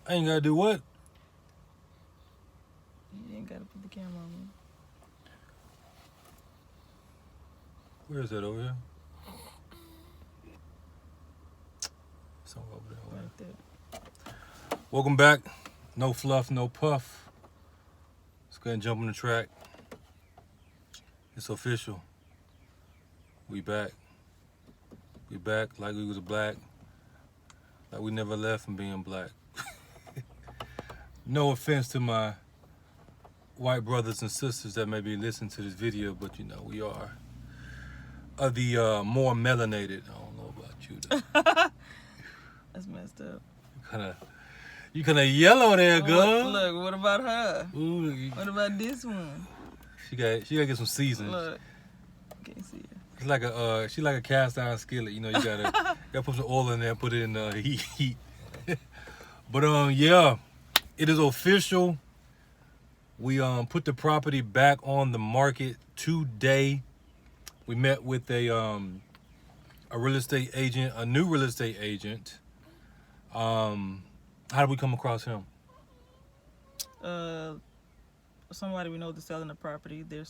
I ain't gotta do what? You ain't gotta put the camera on me. Where is that over here? Somewhere over there. Right there. Welcome back. No fluff, no puff. Let's go ahead and jump on the track. It's official. We back. We back like we was black. Like we never left from being black. No offense to my white brothers and sisters that may be listening to this video, but you know, we are of the more melanated. I don't know about you though. That's messed up. You kinda yellow there, girl. Look, what about her? Ooh, What about this one? she gotta get some seasoning. Look, can't see it. It's like she like a cast iron skillet. You know, you gotta put some oil in there, and put it in heat. But yeah, it is official. We put the property back on the market today. We met with a real estate agent, a new real estate agent. How did we come across him? Somebody we know that's selling the property. Their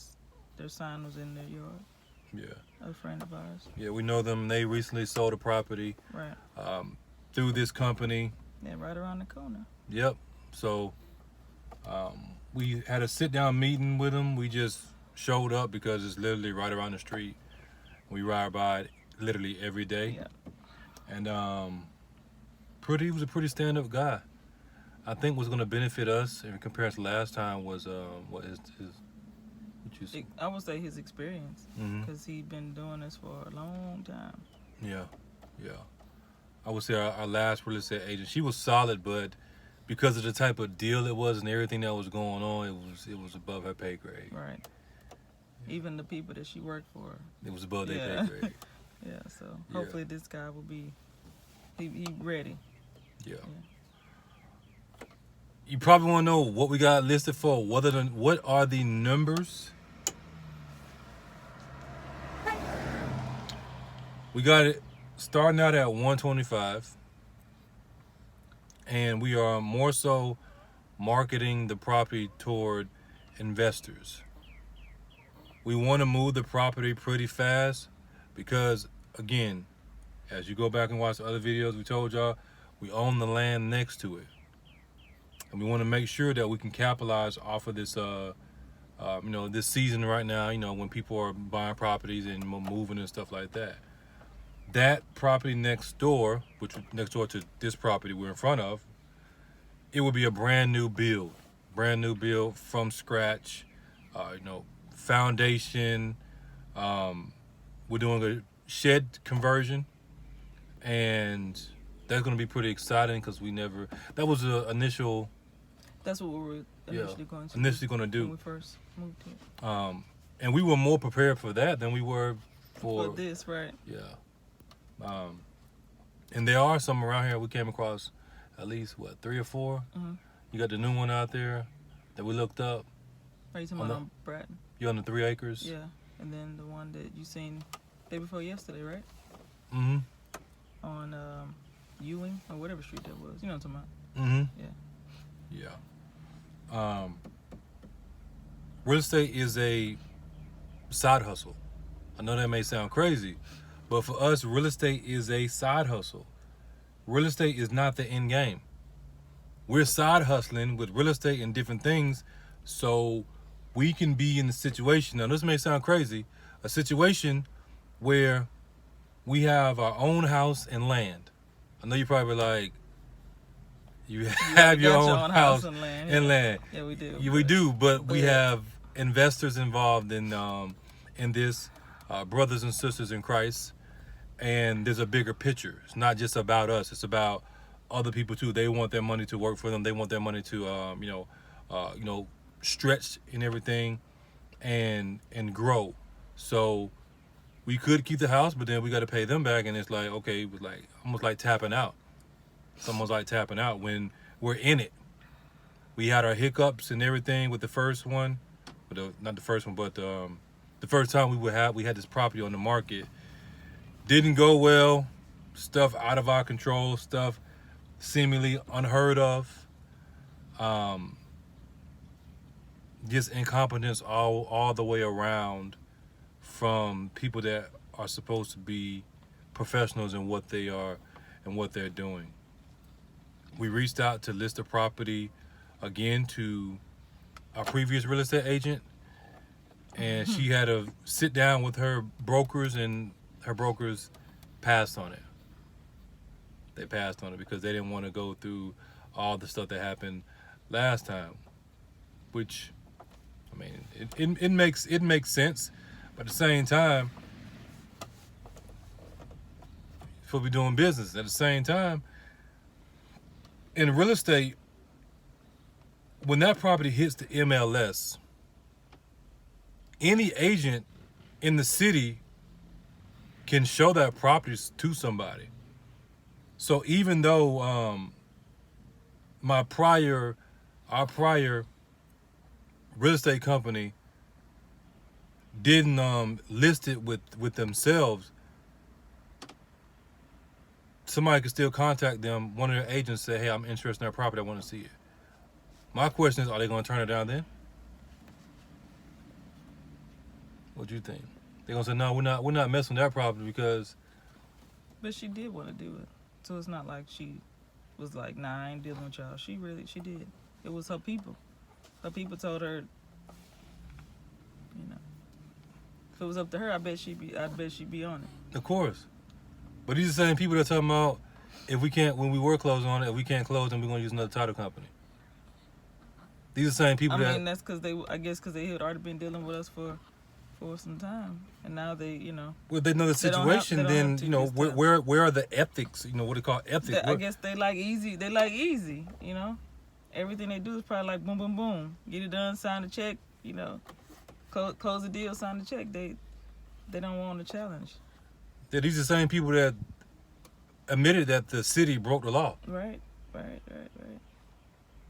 sign was in their yard. Yeah. A friend of ours. Yeah, we know them. They recently sold a property. Right. Through this company. Yeah, right around the corner. Yep. So we had a sit-down meeting with them. We just showed up because it's literally right around the street. We ride by it literally every day. Yeah. And he was a pretty stand-up guy. I think what's going to benefit us in comparison to last time was what you say? I would say his experience, Mhm. because he's been doing this for a long time. Yeah. I would say our last real estate agent, she was solid, but because of the type of deal it was and everything that was going on, it was above her pay grade. Right. Even the people that she worked for. It was above their Yeah. pay grade. Yeah. So Yeah. hopefully this guy will be he ready. Yeah. You probably want to know what we got listed for. What are the numbers? We got it starting out at 125, and we are more so marketing the property toward investors. We want to move the property pretty fast because, again, as you go back and watch the other videos we told y'all, we own the land next to it. And we want to make sure that we can capitalize off of this, this season right now, when people are buying properties and moving and stuff like that. That property next door, which is next door to this property we're in front of, it would be a brand new build from scratch, foundation. We're doing a shed conversion, and that's going to be pretty exciting because that was the initial. That's what we were initially going to do when we first moved here. And we were more prepared for that than we were for this, right? Yeah. And there are some around here we came across, at least 3 or 4. Mm-hmm. You got the new one out there that we looked up. Are you talking about on Bratton? You on the 3 acres? Yeah, and then the one that you seen day before yesterday, right? Mm-hmm. On Ewing or whatever street that was. You know what I'm talking Mm-hmm. Yeah. Yeah. Real estate is a side hustle. I know that may sound crazy, but for us, real estate is a side hustle. Real estate is not the end game. We're side hustling with real estate and different things so we can be in the situation. Now, this may sound crazy, a situation where we have our own house and land. I know you're probably like, you have your own house and land. Yeah, we do. Yeah, we do, but we have investors involved in this, brothers and sisters in Christ, and there's a bigger picture. It's not just about us. It's about other people too. They want their money to work for them. They want their money to, stretch and everything, and grow. So we could keep the house, but then we got to pay them back, and it's like, okay, it was like almost like tapping out. It's almost like tapping out when we're in it. We had our hiccups and everything with the first one, but not the first one, but the first time we had this property on the market. Didn't go well. Stuff out of our control. Stuff seemingly unheard of. Just incompetence all the way around from people that are supposed to be professionals in what they are and what they're doing. We reached out to list the property again to our previous real estate agent, and she had to sit down with her brokers, and her brokers passed on it. They passed on it because they didn't want to go through all the stuff that happened last time, which, I mean, it makes sense, but at the same time, for we doing business. At the same time, in real estate, when that property hits the MLS, any agent in the city can show that property to somebody. So even though our prior real estate company didn't list it with themselves, somebody could still contact them. One of their agents say, "Hey, I'm interested in that property. I want to see it." My question is, are they going to turn it down then? What do you think? They're gonna say, "No, we're not messing with that property because." But she did want to do it, so it's not like she was like, "Nah, I ain't dealing with y'all." She did. It was her people. Her people told her, you know, if it was up to her, I bet she'd be on it. Of course. But these are the same people that are talking about when we were closing on it, if we can't close, then we're going to use another title company. These are the same people I mean, that's because they had already been dealing with us for some time. And now they, you know. Well, they know the situation, then, you know, where are the ethics? You know, what they call ethics? I guess they like easy, you know. Everything they do is probably like boom, boom, boom. Get it done, sign the check, you know. Close the deal, sign the check. They don't want a challenge. These are the same people that admitted that the city broke the law. Right.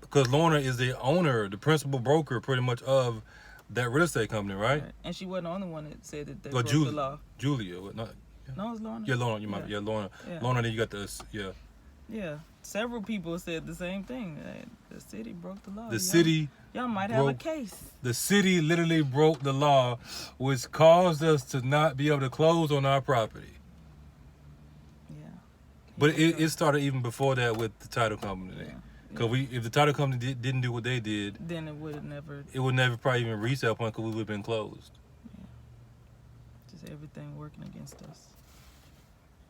Because Lorna is the owner, the principal broker, pretty much, of that real estate company, right? And she wasn't the only one that said that they broke the law. Julia. No, it's Lorna. Yeah, Lorna. Lorna. Yeah. Lorna, then you got this, yeah. Yeah. Several people said the same thing. The city broke the law. The city... Y'all might have a case. The city literally broke the law, which caused us to not be able to close on our property. Yeah. But it started even before that with the title company. Yeah. Because if the title company didn't do what they did, then it would never probably even reach that point because we would have been closed. Yeah. Just everything working against us.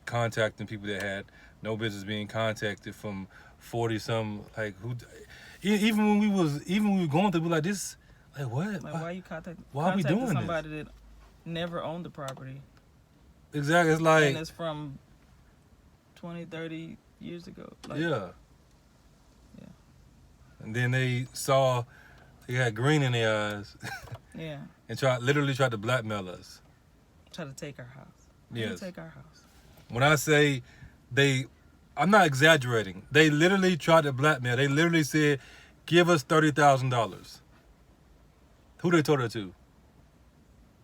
Contacting people that had no business being contacted from 40-some, like, who... Even when we were going through, we were like, this, like, what? Like, why you contacting we doing somebody that never owned the property? Exactly. It's like... And it's from 20, 30 years ago. Like, yeah. And then they saw they had green in their eyes. Yeah. And literally tried to blackmail us. Try to take our house. Yes. Take our house. When I say I'm not exaggerating. They literally tried to blackmail. They literally said, "Give us $30,000." Who they told her to?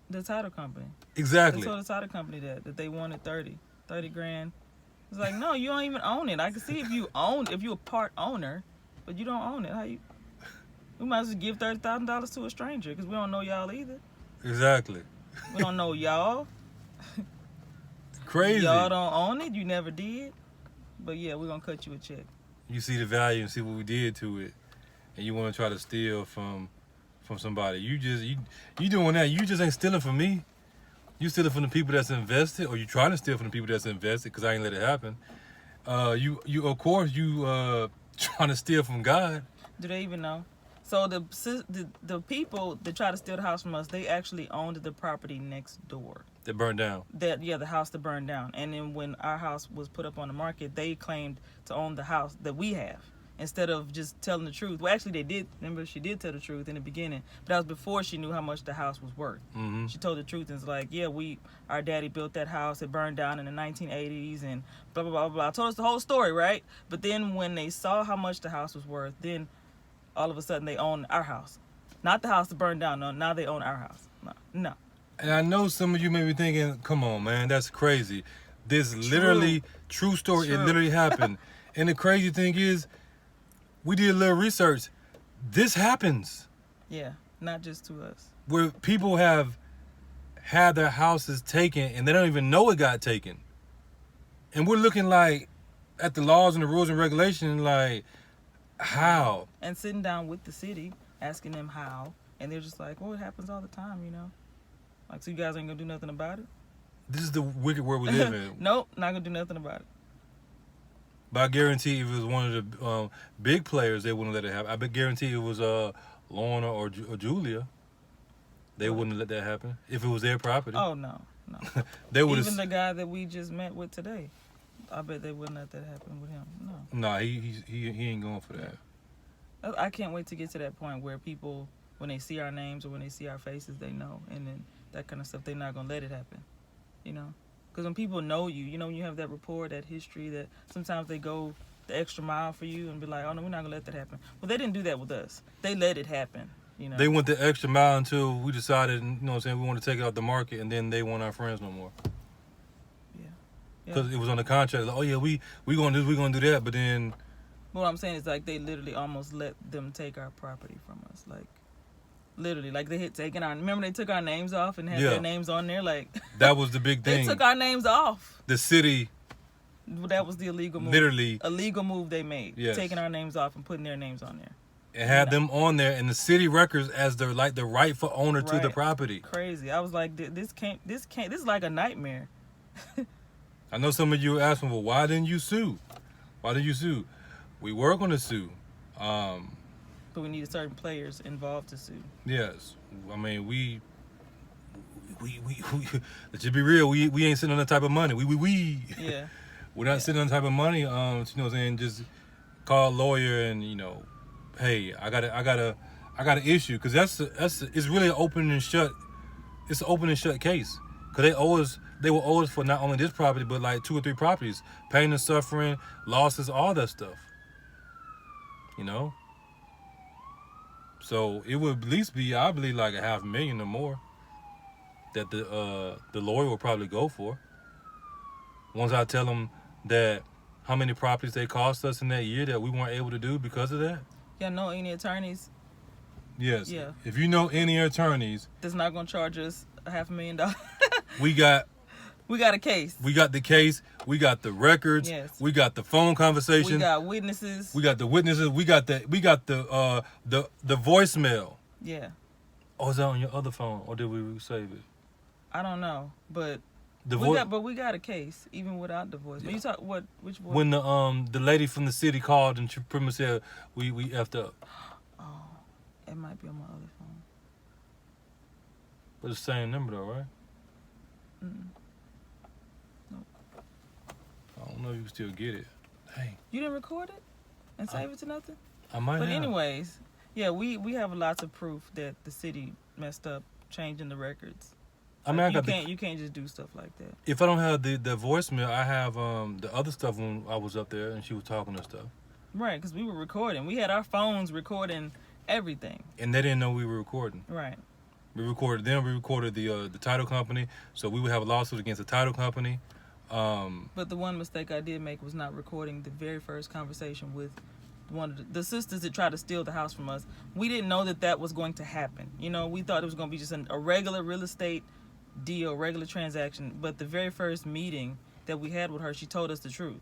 The title company. Exactly. They told the title company that they wanted 30 grand. It's like, no, you don't even own it. I can see if you're a part owner, but you don't own it. We might as well give $30,000 to a stranger because we don't know y'all either. Exactly. We don't know y'all. Crazy. Y'all don't own it. You never did. But yeah, we're gonna cut you a check. You see the value and see what we did to it, and you want to try to steal from somebody. You doing that. You just ain't stealing from me. You stealing from the people that's invested, or you trying to steal from the people that's invested because I ain't let it happen. You of course trying to steal from God. Do they even know? So the people that try to steal the house from us, they actually owned the property next door. That burned down. The house that burned down. And then when our house was put up on the market, they claimed to own the house that we have instead of just telling the truth. Well, actually, they did. Remember, she did tell the truth in the beginning, but that was before she knew how much the house was worth. Mm-hmm. She told the truth and was like, yeah, our daddy built that house. It burned down in the 1980s and blah, blah, blah, blah. I told us the whole story, right? But then when they saw how much the house was worth, then all of a sudden they own our house. Not the house that burned down. No, now they own our house. No. And I know some of you may be thinking, come on, man, that's crazy. This literally, true story, True. It literally happened. And the crazy thing is, we did a little research. This happens Yeah, not just to us. where people have had their houses taken and they don't even know it got taken. And we're looking like at the laws and the rules and regulations like, how? And sitting down with the city, asking them how, and they're just like, well, it happens all the time, you know? Like, so you guys ain't gonna do nothing about it? This is the wicked world we live in. Nope, not gonna do nothing about it. But I guarantee if it was one of the big players, they wouldn't let it happen. I bet guarantee it was Lorna or Julia. They wouldn't let that happen if it was their property. Oh, no. They would. Even the guy that we just met with today, I bet they wouldn't let that happen with him. No. Nah, he ain't going for that. I can't wait to get to that point where people, when they see our names or when they see our faces, they know. And then that kind of stuff, they're not going to let it happen. You know? Because when people know you, you know, when you have that rapport, that history, that sometimes they go the extra mile for you and be like, oh, no, we're not going to let that happen. Well, they didn't do that with us. They let it happen. You know? They went the extra mile until we decided, you know what I'm saying, we want to take it off the market, and then they weren't our friends no more. Yeah. Because it was on the contract. Like, oh, yeah, we going to do this, we going to do that. But then... What I'm saying is, like, they literally almost let them take our property from us. Like, literally. Like, they had taken our... Remember they took our names off and had their names on there? Like... That was the big thing. They took our names off. The city... That was the illegal move. Literally. A legal move they made. Yes. Taking our names off and putting their names on there. It had them on there and the city records as the rightful owner to the property. Crazy. I was like, this is like a nightmare. I know some of you are asking, well, why didn't you sue? Why didn't you sue? We were going to sue. But we needed certain players involved to sue. Yes. I mean, we let's just be real, we ain't sitting on that type of money. Yeah. We're not sitting on that type of money, you know what I'm saying, just call a lawyer and, you know, hey, I got an issue, because it's really an open and shut. It's an open and shut case, because they will owe us for not only this property but like 2 or 3 properties, pain and suffering, losses, all that stuff. You know, so it would at least be, I believe, like $500,000 or more that the lawyer will probably go for. Once I tell them that how many properties they cost us in that year that we weren't able to do because of that. Yeah, know any attorneys? Yes. Yeah. If you know any attorneys that's not gonna charge us $500,000. we got a case. We got the case. We got the records. Yes. We got the phone conversation. We got witnesses. We got the witnesses. We got the voicemail. Yeah. Oh, is that on your other phone, or did we save it? I don't know, but we got a case even without the voice. But you talk which voice? When the lady from the city called and she pretty much said we effed up. Oh, it might be on my other phone. But it's the same number though, right? Nope. I don't know if you can still get it. Dang. You didn't record it and save it to nothing? I might. But have. anyways, yeah, we have lots of proof that the city messed up changing the records. I mean, you can't just do stuff like that. If I don't have the voicemail, I have the other stuff when I was up there and she was talking and stuff. Right, because we were recording. We had our phones recording everything. And they didn't know we were recording. Right. We recorded them. We recorded the title company. So we would have a lawsuit against the title company. But the one mistake I did make was not recording the very first conversation with one of the sisters that tried to steal the house from us. We didn't know that was going to happen. You know, we thought it was going to be just a regular real estate deal, regular transaction. But the very first meeting that we had with her, she told us the truth.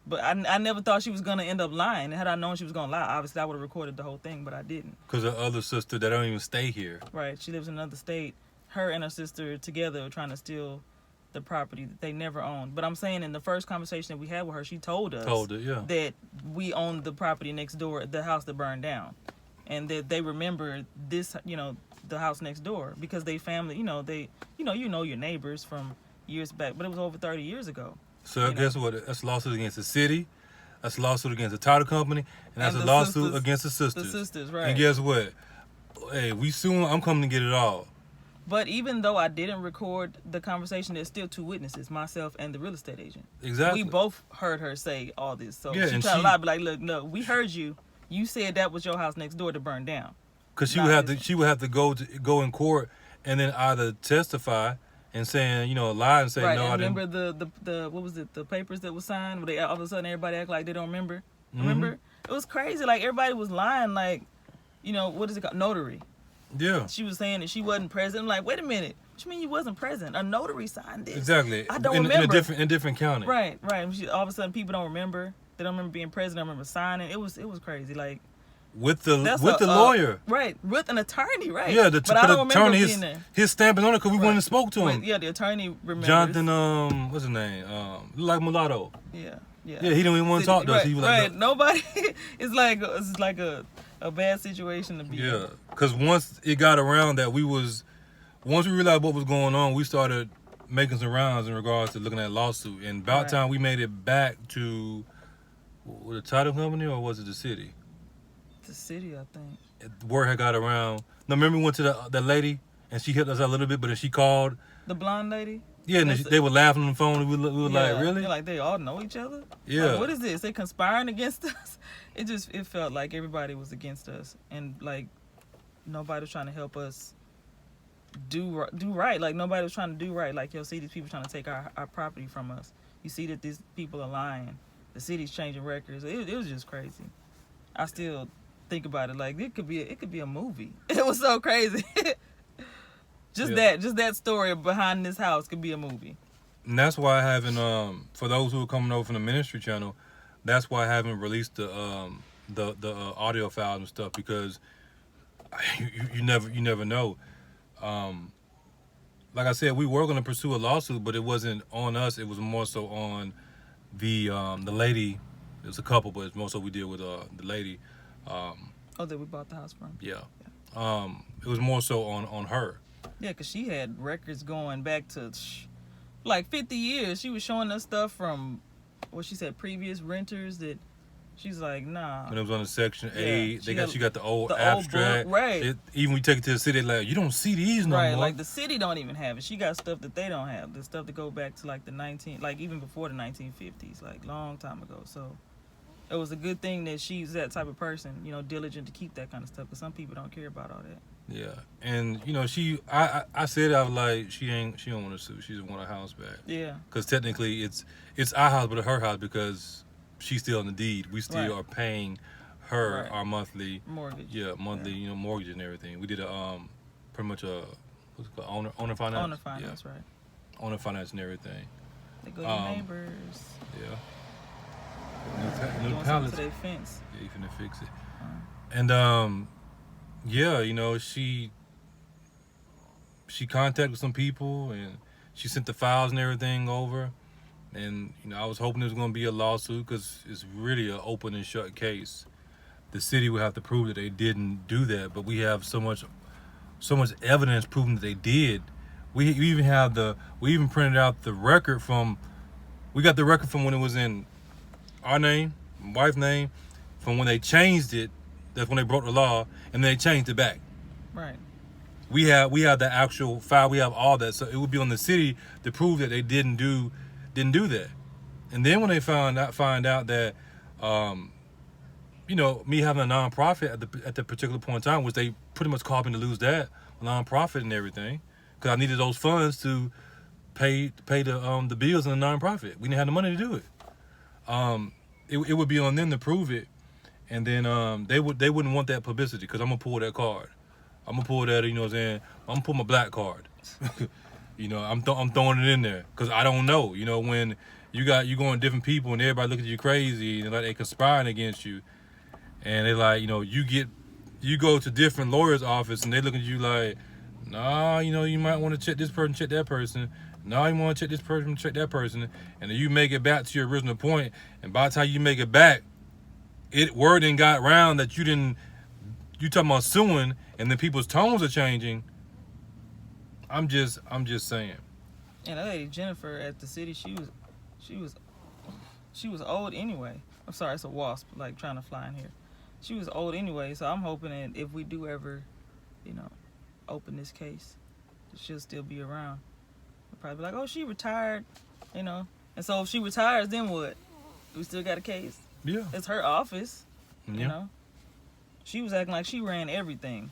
But I never thought she was going to end up lying. And had I known she was going to lie, obviously I would have recorded the whole thing, but I didn't. Because the other sister that don't even stay here. Right. She lives in another state. Her and her sister together were trying to steal the property that they never owned. But I'm saying in the first conversation that we had with her, she told us that we owned the property next door, the house that burned down. And that they remember this, you know, the house next door because they family, you know your neighbors from years back, but it was over 30 years ago. So guess what? That's a lawsuit against the city. That's a lawsuit against the title company, and that's a lawsuit against the sisters. The sisters, right? And guess what? Hey, we soon. I'm coming to get it all. But even though I didn't record the conversation, there's still 2 witnesses, myself and the real estate agent. Exactly. We both heard her say all this, so yeah, she tried to lie, be like, "Look, we heard you. You said that was your house next door to burn down." Because she would have to go in court and then either testify and saying, lie and say, Right, no, I and didn't. remember the what was it, the papers that was signed where they all of a sudden everybody act like they don't remember. Mhm. Remember? It was crazy. Like everybody was lying. Like, what is it called? Notary. Yeah. She was saying that she wasn't present. I'm like, wait a minute. What you mean you wasn't present? A notary signed this. Exactly. I don't in remember. In a different county. Right. All of a sudden people don't remember. They don't remember being present. They don't remember signing. It was crazy. Like With the lawyer. Right. With an attorney. Right. Yeah, but I don't remember attorney being there. his stamping on it because we went and spoke to him. Yeah, the attorney remembers. Jonathan, what's his name? Like Mulatto. Yeah. Yeah, he didn't even want to talk to us. He was like, no. Nobody. It's like a bad situation to be in. Yeah, because once it got around that once we realized what was going on, we started making some rounds in regards to looking at lawsuit. And about time we made it back to the title company, or was it the city? The city, I think. Word had got around. No, remember we went to the lady and she helped us out a little bit, but then she called. The blonde lady? Yeah, and they were laughing on the phone. And we were like, really? They're like, they all know each other? Yeah. Like, what is this? They conspiring against us? It felt like everybody was against us. And, like, nobody was trying to help us do right. Like, nobody was trying to do right. Like, you'll see these people trying to take our property from us. You see that these people are lying. The city's changing records. It was just crazy. I still think about it. Like, it could be a movie. It was so crazy. Just that story behind this house could be a movie. And that's why I haven't, for those who are coming over from the ministry channel, that's why I haven't released the audio files and stuff, because you never know. Like I said, we were going to pursue a lawsuit, but it wasn't on us. It was more so on the lady. It was a couple, but it's more so we deal with the lady. That we bought the house from. Yeah. It was more so on her. Yeah, because she had records going back to like 50 years. She was showing us stuff from what she said, previous renters that she's like, nah. When it was on the Section 8, she got the old the abstract. Old book, right. Even we take it to the city, like, you don't see these no more. Right, like the city don't even have it. She got stuff that they don't have. The stuff that go back to like even before the 1950s, like long time ago. So it was a good thing that she's that type of person, diligent to keep that kind of stuff, because some people don't care about all that. Yeah, and I said, I was like, she don't want to sue. She just want her house back. Yeah. Because technically it's our house, but her house, because she's still in the deed. We still are paying her our monthly mortgage. Yeah, monthly mortgage and everything. We did pretty much what's it called, owner finance. Owner finance, right. Owner finance and everything. They go to neighbors. Yeah. New pallets. To their fence. Yeah, you finna fix it. And she contacted some people and she sent the files and everything over. And I was hoping there was going to be a lawsuit, because it's really an open and shut case. The city would have to prove that they didn't do that, but we have so much evidence proving that they did. We even printed out the record from. We got the record from when it was in our name, my wife's name, from when they changed it. That's when they broke the law, and then they changed it back. Right. We have the actual file. We have all that, so it would be on the city to prove that they didn't do that. And then when they find out that, me having a nonprofit at the particular point in time, which they pretty much called me to lose that nonprofit and everything, because I needed those funds to pay the bills in the nonprofit. We didn't have the money to do it. It would be on them to prove it, and then they wouldn't want that publicity, because I'm gonna pull that card. I'm gonna pull that, I'm gonna pull my black card. I'm throwing it in there, because I don't know. When you going different people and everybody look at you crazy and like they conspiring against you, and they like, you go to different lawyers' office and they look at you like, nah, you might want to check this person, check that person. Nah, you want to check this person, check that person, and then you make it back to your original point, and by the time you make it back, word didn't got around that you talking about suing, and then people's tones are changing. I'm just saying. And that lady Jennifer at the city, she was old anyway. I'm sorry, it's a wasp like trying to fly in here. She was old anyway, so I'm hoping that if we do ever, open this case, she'll still be around. We'll probably be like, oh, she retired, And so if she retires, then what? We still got a case. Yeah. It's her office, Yeah. She was acting like she ran everything.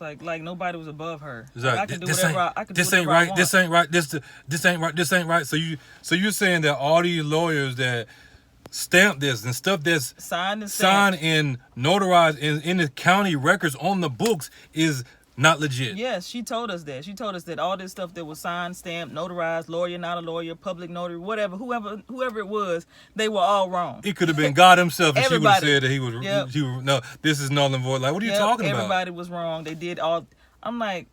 It's like nobody was above her. It's Like, like, I can do this whatever ain't, I can do this ain't whatever I right. want. This ain't right. This ain't right. This ain't right. So you're saying that all these lawyers that stamp this and stuff that's signed and signed stamped. and notarized in the county records on the books is not legit. Yes, she told us that. She told us that all this stuff that was signed, stamped, notarized, lawyer, not a lawyer, public notary, whatever, whoever it was, they were all wrong. It could have been God himself, and she would have Everybody. said that he was. Yep. No, this is null and void. Like, what are you talking about? Everybody was wrong. They did all. I'm like,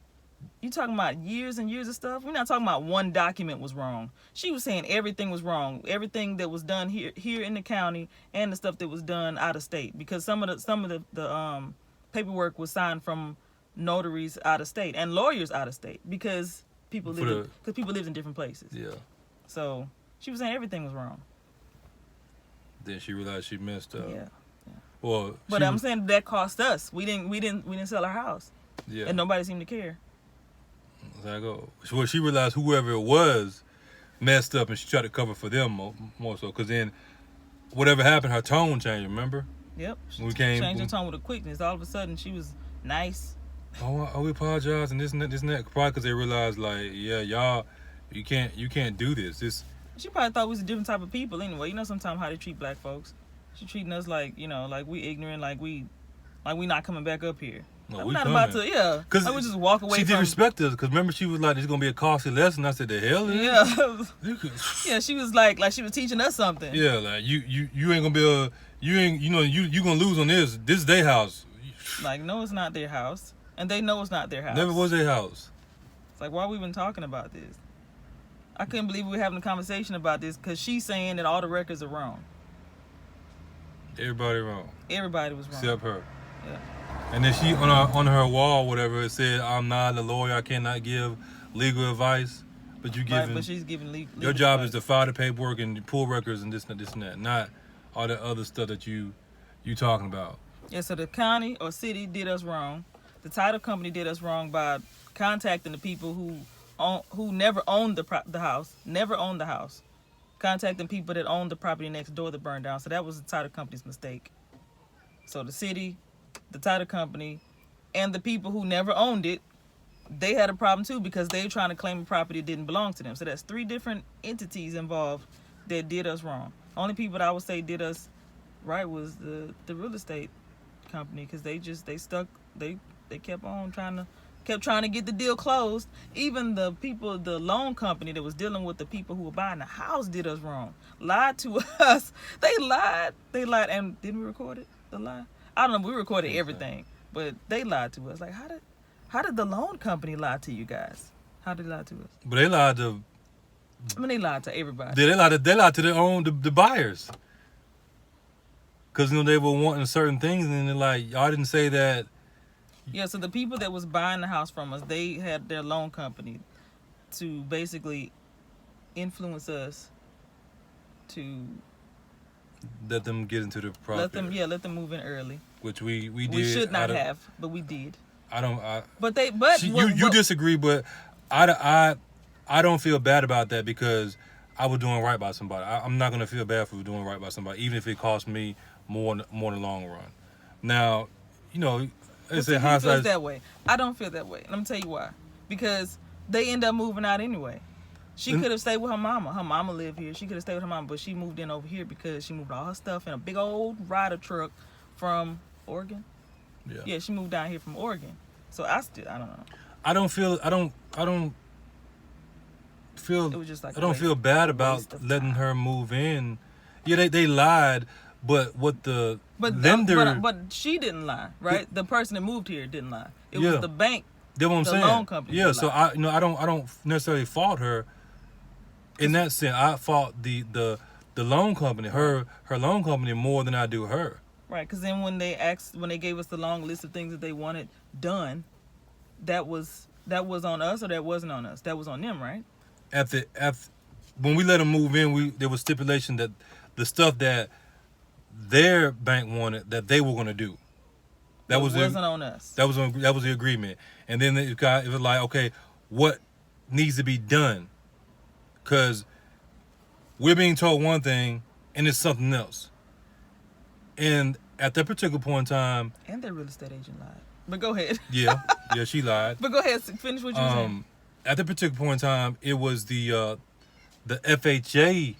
you talking about years and years of stuff? We're not talking about one document was wrong. She was saying everything was wrong. Everything that was done here in the county and the stuff that was done out of state, because some of the paperwork was signed from notaries out of state and lawyers out of state because people lived in different places. Yeah. So she was saying everything was wrong. Then she realized she messed up. Yeah. Well, But I'm saying that cost us. We didn't sell our house. Yeah. And nobody seemed to care. There I go. Well, she realized whoever it was messed up, and she tried to cover for them more so. Because then, whatever happened, her tone changed. Remember? Yep. She We changed her tone with a quickness. All of a sudden, she was nice. Oh, we apologize and this and that. Probably because they realized, like, yeah, y'all, you can't do this. She probably thought we was a different type of people anyway. You know, sometimes how they treat black folks. She treating us like, like we ignorant, like we not coming back up here. No, like, we we're not coming. about to, yeah. Because I would just walk away she from. did respect us. Because remember, she was like, "It's gonna be a costly lesson." I said, "The hell, is Yeah. it?" Yeah, she was like she was teaching us something. Yeah, like you ain't gonna be able. You gonna lose on this. This is their house. Like, no, it's not their house, and they know it's not their house. Never was their house. It's like, why are we even talking about this? I couldn't believe we were having a conversation about this because she's saying that all the records are wrong. Everybody wrong. Everybody was wrong. Except her. Yeah. And then she on her wall, whatever, it said, "I'm not a lawyer. I cannot give legal advice." But you giving. Right, but she's giving legal Your job advice. is to file the paperwork and pull records and this and that, not all the other stuff that you talking about. Yeah, so the county or city did us wrong. The title company did us wrong by contacting the people who never owned the house, never owned the house. Contacting people that owned the property next door that burned down. So that was the title company's mistake. So the city, the title company, and the people who never owned it, they had a problem too because they were trying to claim a property that didn't belong to them. So that's 3 different entities involved that did us wrong. Only people that I would say did us right was the real estate company because they kept on trying to get the deal closed. Even the loan company that was dealing with the people who were buying the house did us wrong. Lied to us. They lied. And didn't we record it? The lie? I don't know. We recorded everything, but they lied to us. Like, how did the loan company lie to you guys? How did they lie to us? But they lied to. I mean, they lied to everybody. They lied to their own the buyers. Because they were wanting certain things, and then they're like, "Y'all didn't say that." Yeah, so the people that was buying the house from us, they had their loan company to basically influence us to Let them get into the property. let them move in early. Which we did. We should not have, but we did. You disagree, but I don't feel bad about that because I was doing right by somebody. I'm not gonna feel bad for doing right by somebody, even if it cost me more in the long run. Now, it's in hindsight. Feels that way. I don't feel that way. And I'm gonna tell you why. Because they end up moving out anyway. She could have stayed with her mama. Her mama lived here. She could have stayed with her mama, but she moved in over here because she moved all her stuff in a big old rider truck from Oregon. Yeah, she moved down here from Oregon. So I don't know. I don't feel It was just like I don't feel bad about letting her move in. Yeah, they lied, but what the lender. But she didn't lie, right? The person that moved here didn't lie. It was the bank. That's what I'm saying. Loan company. Yeah, so I don't necessarily fault her. In that sense, I fault the loan company, her loan company more than I do her. Right, because then when they gave us the long list of things that they wanted done, that was on us or that wasn't on us? That was on them, right? When we let them move in, there was stipulation that the stuff that their bank wanted that they were going to do. That wasn't on us. That was the agreement. And then it was like, okay, what needs to be done? Because we're being told one thing and it's something else. And at that particular point in time, and their real estate agent lied. But go ahead. Yeah, she lied. But go ahead, finish what you were saying. At the particular point in time, it was the FHA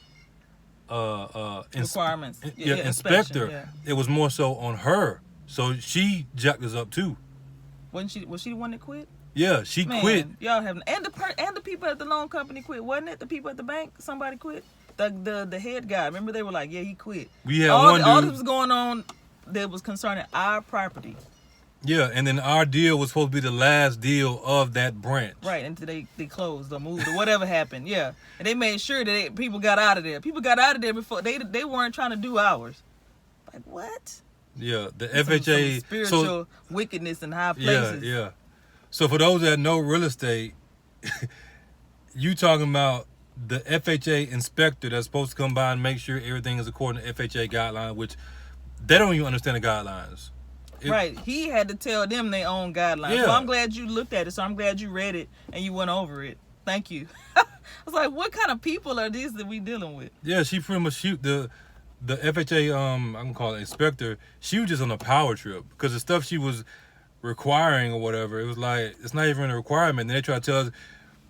Requirements. inspector. Inspection, yeah. It was more so on her, so she jacked us up too. Was she the one that quit? Yeah, she Man, quit. Y'all have and the people at the loan company quit, wasn't it? The people at the bank, somebody quit. The head guy. Remember they were like, yeah, he quit. We had all one all dude. this was going on that was concerning our property. Yeah, and then our deal was supposed to be the last deal of that branch. Right, until they closed or moved or whatever happened. Yeah, and they made sure that people got out of there. People got out of there before they weren't trying to do ours. Like what? Yeah, the Some FHA. spiritual wickedness in high places. Yeah. So for those that know real estate, you talking about the FHA inspector that's supposed to come by and make sure everything is according to FHA guidelines, which they don't even understand the guidelines. Right, he had to tell them their own guidelines. Yeah. Well, I'm glad you looked at it, so I'm glad you read it and you went over it. Thank you. I was like, what kind of people are these that we dealing with? Yeah, she pretty much the FHA I can call it inspector. She was just on a power trip because the stuff she was requiring or whatever, it was like it's not even a requirement. And they try to tell us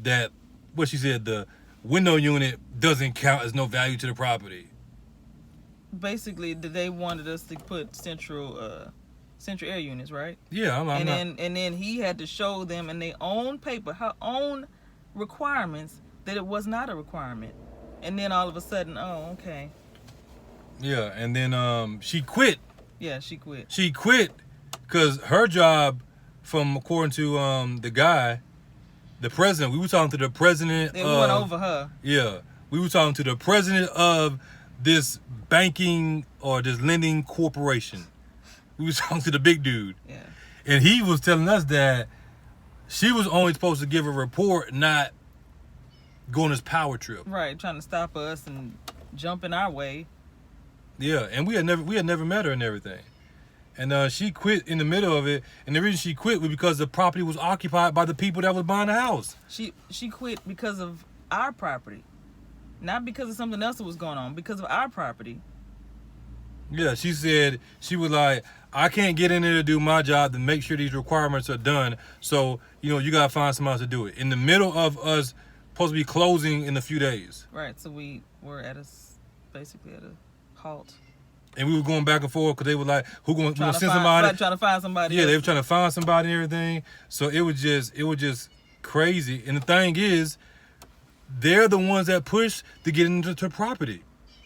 that what she said, the window unit doesn't count as no value to the property. Basically, they wanted us to put central air units, right? Yeah, and then he had to show them in their own paper, her own requirements, that it was not a requirement. And then all of a sudden, oh, okay. Yeah, and then she quit. Yeah, she quit. She quit because her job, according to the guy, the president. We were talking to the president. They went over her. Yeah, we were talking to the president of this banking or this lending corporation. We was talking to the big dude. Yeah. And he was telling us that she was only supposed to give a report, not go on this power trip. Right, trying to stop us and jump in our way. Yeah, and we had never met her and everything. And she quit in the middle of it. And the reason she quit was because the property was occupied by the people that was buying the house. She quit because of our property. Not because of something else that was going on, because of our property. Yeah, she said, she was like, I can't get in there to do my job to make sure these requirements are done. So, you got to find somebody else to do it. In the middle of us supposed to be closing in a few days. Right, so we were basically at a halt. And we were going back and forth because they were like, who going to send somebody? Right, trying to find somebody Yeah, else. they were trying to find somebody and everything. So it was just crazy. And the thing is, they're the ones that push to get into the property.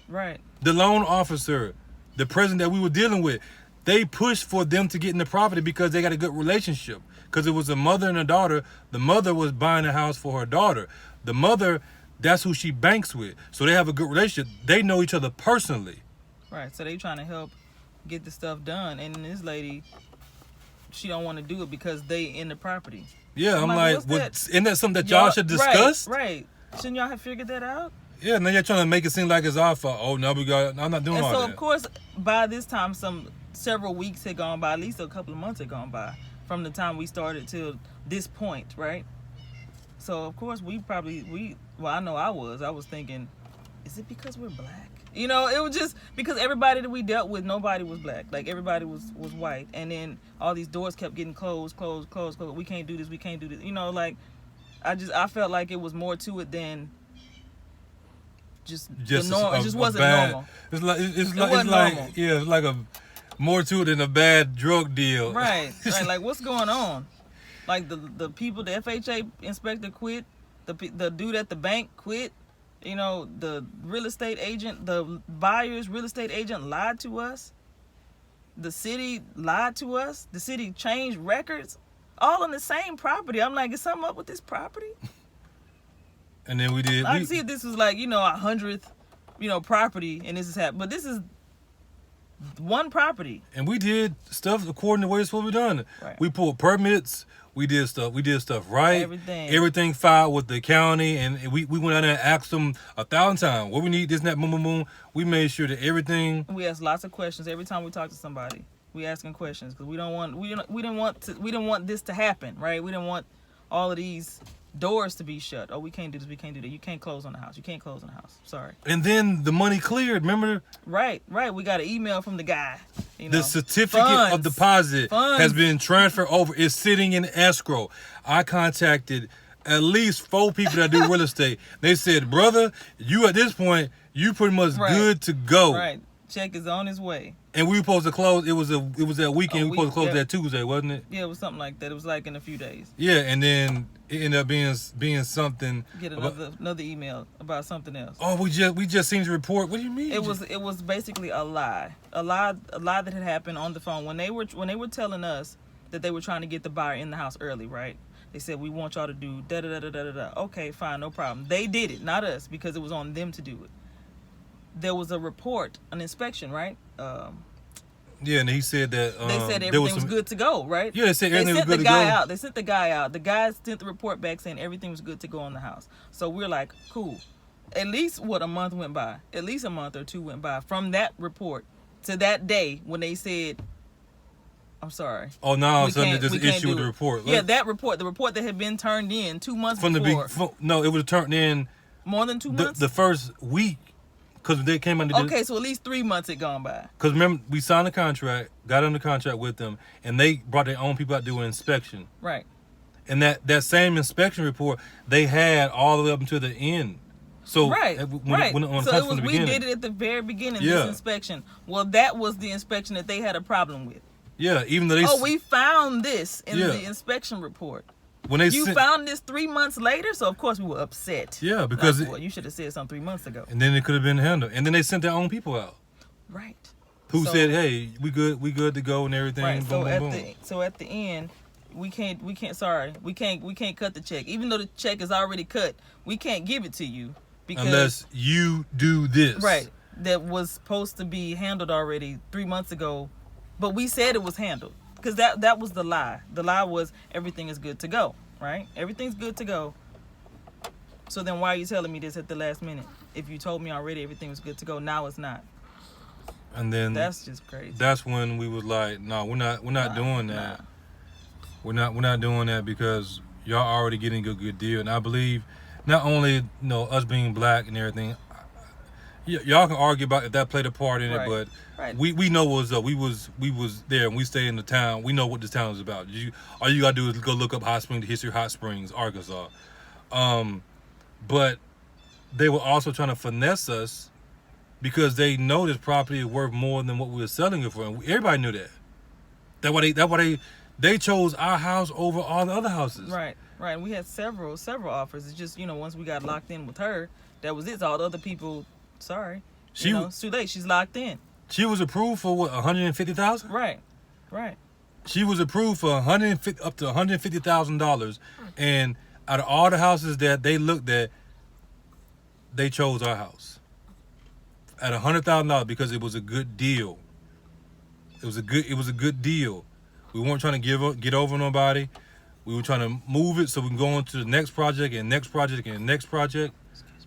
Right. The loan officer, the president that we were dealing with, they pushed for them to get in the property because they got a good relationship. Because it was a mother and a daughter. The mother was buying a house for her daughter. The mother, that's who she banks with. So they have a good relationship. They know each other personally. Right, so they trying to help get the stuff done. And this lady, she don't want to do it because they in the property. Yeah, I'm like isn't that something that y'all should discuss? Right. Shouldn't y'all have figured that out? Yeah, now you're trying to make it seem like it's our fault. Oh, no, I'm not doing and all so, that. of course, by this time, several weeks had gone by, at least a couple of months had gone by from the time we started till this point, right? So, of course, I know I was thinking, is it because we're black? It was just because everybody that we dealt with, nobody was black. Like, everybody was white. And then all these doors kept getting closed. We can't do this. I felt like it was more to it than just the norm. It just wasn't normal. It's like a more to it than a bad drug deal. Right. Like, what's going on? Like, the people, the FHA inspector quit. The dude at the bank quit. The real estate agent, the buyer's real estate agent lied to us. The city lied to us. The city changed records. All on the same property. I'm like, is something up with this property? And then we did. I can see if this was like, 100th, property, and this is happening. But this is one property. And we did stuff according to the way it's supposed to be done. Right. We pulled permits. We did stuff right. Everything filed with the county, and we went out there and asked them 1,000 times what we need, this and that, boom, boom, boom. We made sure that everything. We asked lots of questions every time we talk to somebody. We asking questions because we didn't want this to happen, right? We didn't want all of these doors to be shut. Oh, we can't do this, we can't do that. You can't close on the house. You can't close on the house. Sorry. And then the money cleared. Remember? Right. We got an email from the guy. You know, The certificate of deposit has been transferred over. It's sitting in escrow. I contacted at least 4 people that do real estate. They said, brother, you at this point, you pretty much good to go. Right. Check is on his way. And we were supposed to close. It was that weekend. We were supposed to close that Tuesday, wasn't it? Yeah, it was something like that. It was like in a few days. Yeah, and then it ended up being something. Get another email about something else. Oh, we just seen the report. What do you mean? It was basically a lie that had happened on the phone when they were telling us that they were trying to get the buyer in the house early, right? They said, we want y'all to do da da da da da da. Okay, fine, no problem. They did it, not us, because it was on them to do it. There was a report, an inspection, right? Yeah, and he said that they said everything was good to go, right? Yeah, they said everything was good to go. They sent the guy out. The guy sent the report back saying everything was good to go in the house. So we're like, cool. At least a month went by. At least a month or 2 went by from that report to that day when they said, I'm sorry. Oh, now all of a sudden there's an issue with the report. Yeah, that report, the report that had been turned in 2 months before. No, it was turned in more than 2 months. The first week. Because they came under. Okay, so at least 3 months had gone by. Because remember, we signed a contract, got under contract with them, and they brought their own people out to do an inspection. Right. And that same inspection report, they had all the way up until the end. So right. So it was, we beginning. did it at the very beginning. This inspection. Well, that was the inspection that they had a problem with. Yeah, even though they. Oh, we found this in the inspection report. When they found this 3 months later, so of course we were upset. Yeah, because you should have said something 3 months ago. And then it could have been handled. And then they sent their own people out. Right. Who said, "Hey, we good to go and everything." Right. Boom, so at the end, we can't cut the check, even though the check is already cut. We can't give it to you because unless you do this. Right. That was supposed to be handled already 3 months ago, but we said it was handled. Because that was the lie. The lie was everything is good to go, right? Everything's good to go. So then why are you telling me this at the last minute? If you told me already everything was good to go, now it's not. And then that's just crazy. That's when we was like, no, we're not doing that. We're not doing that because y'all already getting a good deal. And I believe not only us being black and everything. Y'all can argue about if that played a part in it, but we know what was up. We was there and we stay in the town. We know what this town is about. All you gotta do is go look up Hot Springs, the history of Hot Springs, Arkansas. But they were also trying to finesse us because they know this property is worth more than what we were selling it for, and everybody knew that. That's why they chose our house over all the other houses. Right. We had several offers. It's just once we got locked in with her, that was it. All the other people. Sorry, it's too late. She's locked in. She was approved for what, $150,000? Right. She was approved for up to $150,000, and out of all the houses that they looked at, they chose our house at $100,000 because it was a good deal. It was a good deal. We weren't trying to get over nobody. We were trying to move it so we can go on to the next project and next project and next project. Excuse me.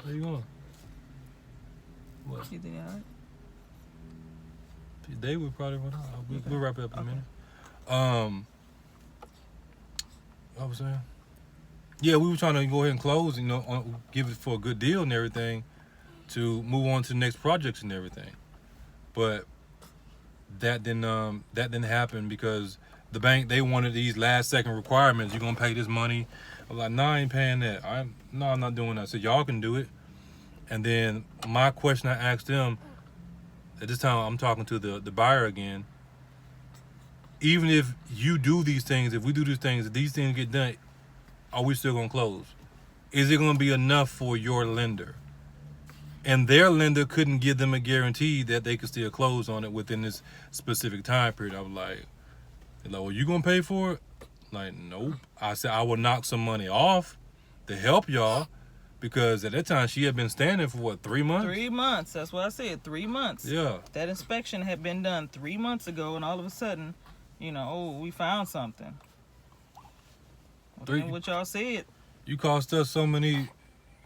Where you going? What? You think all right? They would probably run out. We'll wrap it up in a minute. I was saying, yeah, we were trying to go ahead and close, give it for a good deal and everything, to move on to the next projects and everything. But that didn't happen because the bank, they wanted these last second requirements. You're gonna pay this money. I'm like, nah, I ain't paying that. I'm not doing that. So y'all can do it. And then my question I asked them, at this time I'm talking to the buyer again, even if you do these things, if we do these things, if these things get done, are we still going to close? Is it going to be enough for your lender? And their lender couldn't give them a guarantee that they could still close on it within this specific time period. I was like, well, you going to pay for it? Like, nope. I said I will knock some money off to help y'all. Because at that time, she had been standing for, what, 3 months? 3 months. That's what I said, 3 months. Yeah. That inspection had been done 3 months ago, and all of a sudden, we found something. Well, what y'all said. You cost us so many,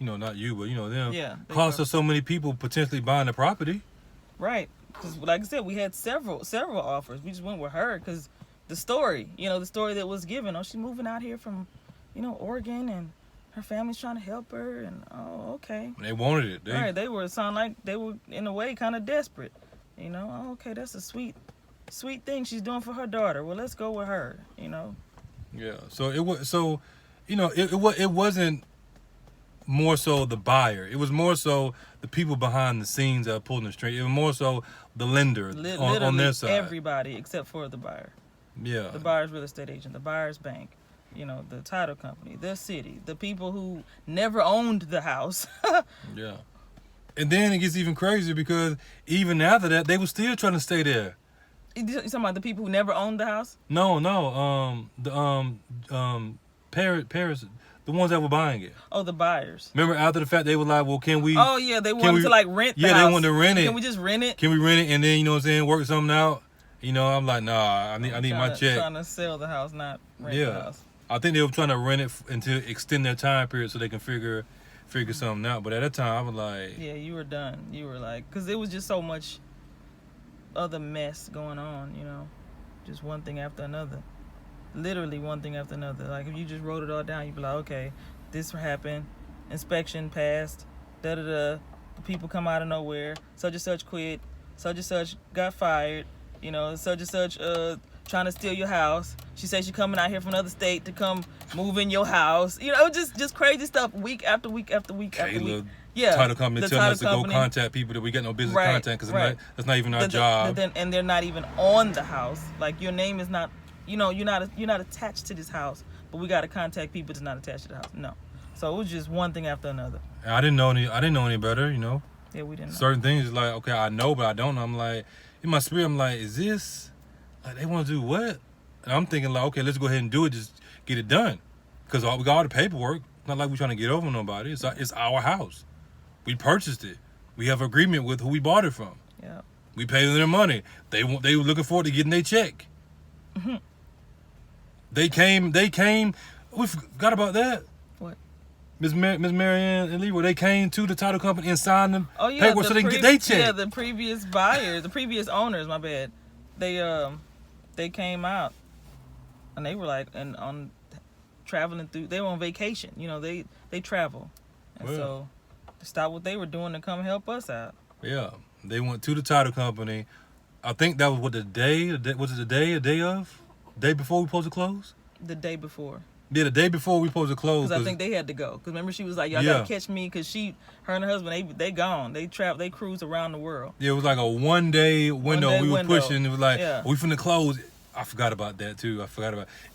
not you, but, them. Yeah. Cost us so many people potentially buying the property. Right. Because, like I said, we had several offers. We just went with her because, the story, the story that was given. Oh, she's moving out here from, Oregon, and her family's trying to help her, and okay. They wanted it. They were sound like they were in a way kind of desperate. Okay, that's a sweet thing she's doing for her daughter. Well, let's go with her. Yeah. So it was. So, it wasn't more so the buyer. It was more so the people behind the scenes that are pulling the string. It was more so the lender on their side. Everybody except for the buyer. Yeah. The buyer's real estate agent, the buyer's bank, the title company, the city, the people who never owned the house. Yeah. And then it gets even crazier because even after that, they were still trying to stay there. You talking about the people who never owned the house? No. Paris, the ones that were buying it. Oh, the buyers. Remember after the fact, they were like, well, can we? Oh, yeah, they wanted to rent the house. Yeah, they wanted to rent it. Can we just rent it? Can we rent it and then, work something out? I'm like, nah, I need my check. Trying to sell the house, not rent the house. I think they were trying to rent it until extend their time period so they can figure something out. But at that time, I was like... Yeah, you were done. You were like... Because it was just so much other mess going on, Just one thing after another. Literally one thing after another. Like, if you just wrote it all down, you'd be like, okay, this happened. Inspection passed. Da-da-da. The people come out of nowhere. Such and such quit. Such and such got fired. Such and such trying to steal your house. She said she coming out here from another state to come move in your house. Just crazy stuff week after week after week after week. Yeah, title company telling us to go contact people that we got no business contact because that's not even our job. And they're not even on the house. Like, your name is not, you're not attached to this house, but we got to contact people that's not attached to the house. No. So it was just one thing after another. I didn't know any better, Yeah, we didn't know. Certain things is like, okay, I know, but I don't know. I'm like, in my spirit, I'm like, is this, like, they want to do what? And I'm thinking like, okay, let's go ahead and do it. Just get it done. Because we got all the paperwork. It's not like we're trying to get over nobody. It's our house. We purchased it. We have agreement with who we bought it from. Yeah. We paid them their money. They were looking forward to getting their check. Mm-hmm. They came. We forgot about that. What? Miss Marianne and Leroy, they came to the title company and signed them paperwork so they can get their check. Yeah, the previous buyers, the previous owners, my bad. They came out and they were like on traveling through. They were on vacation. They travel, and so they stopped what they were doing to come help us out. Yeah, they went to the title company. I think that was the day before we supposed to close. The day before. Yeah, the day before we supposed to close. Because I think they had to go. Because remember, she was like, y'all gotta catch me. Because her and her husband, they gone. They cruise around the world. Yeah, it was like a 1 day window we were pushing. It was like, we finna close. I forgot about that too.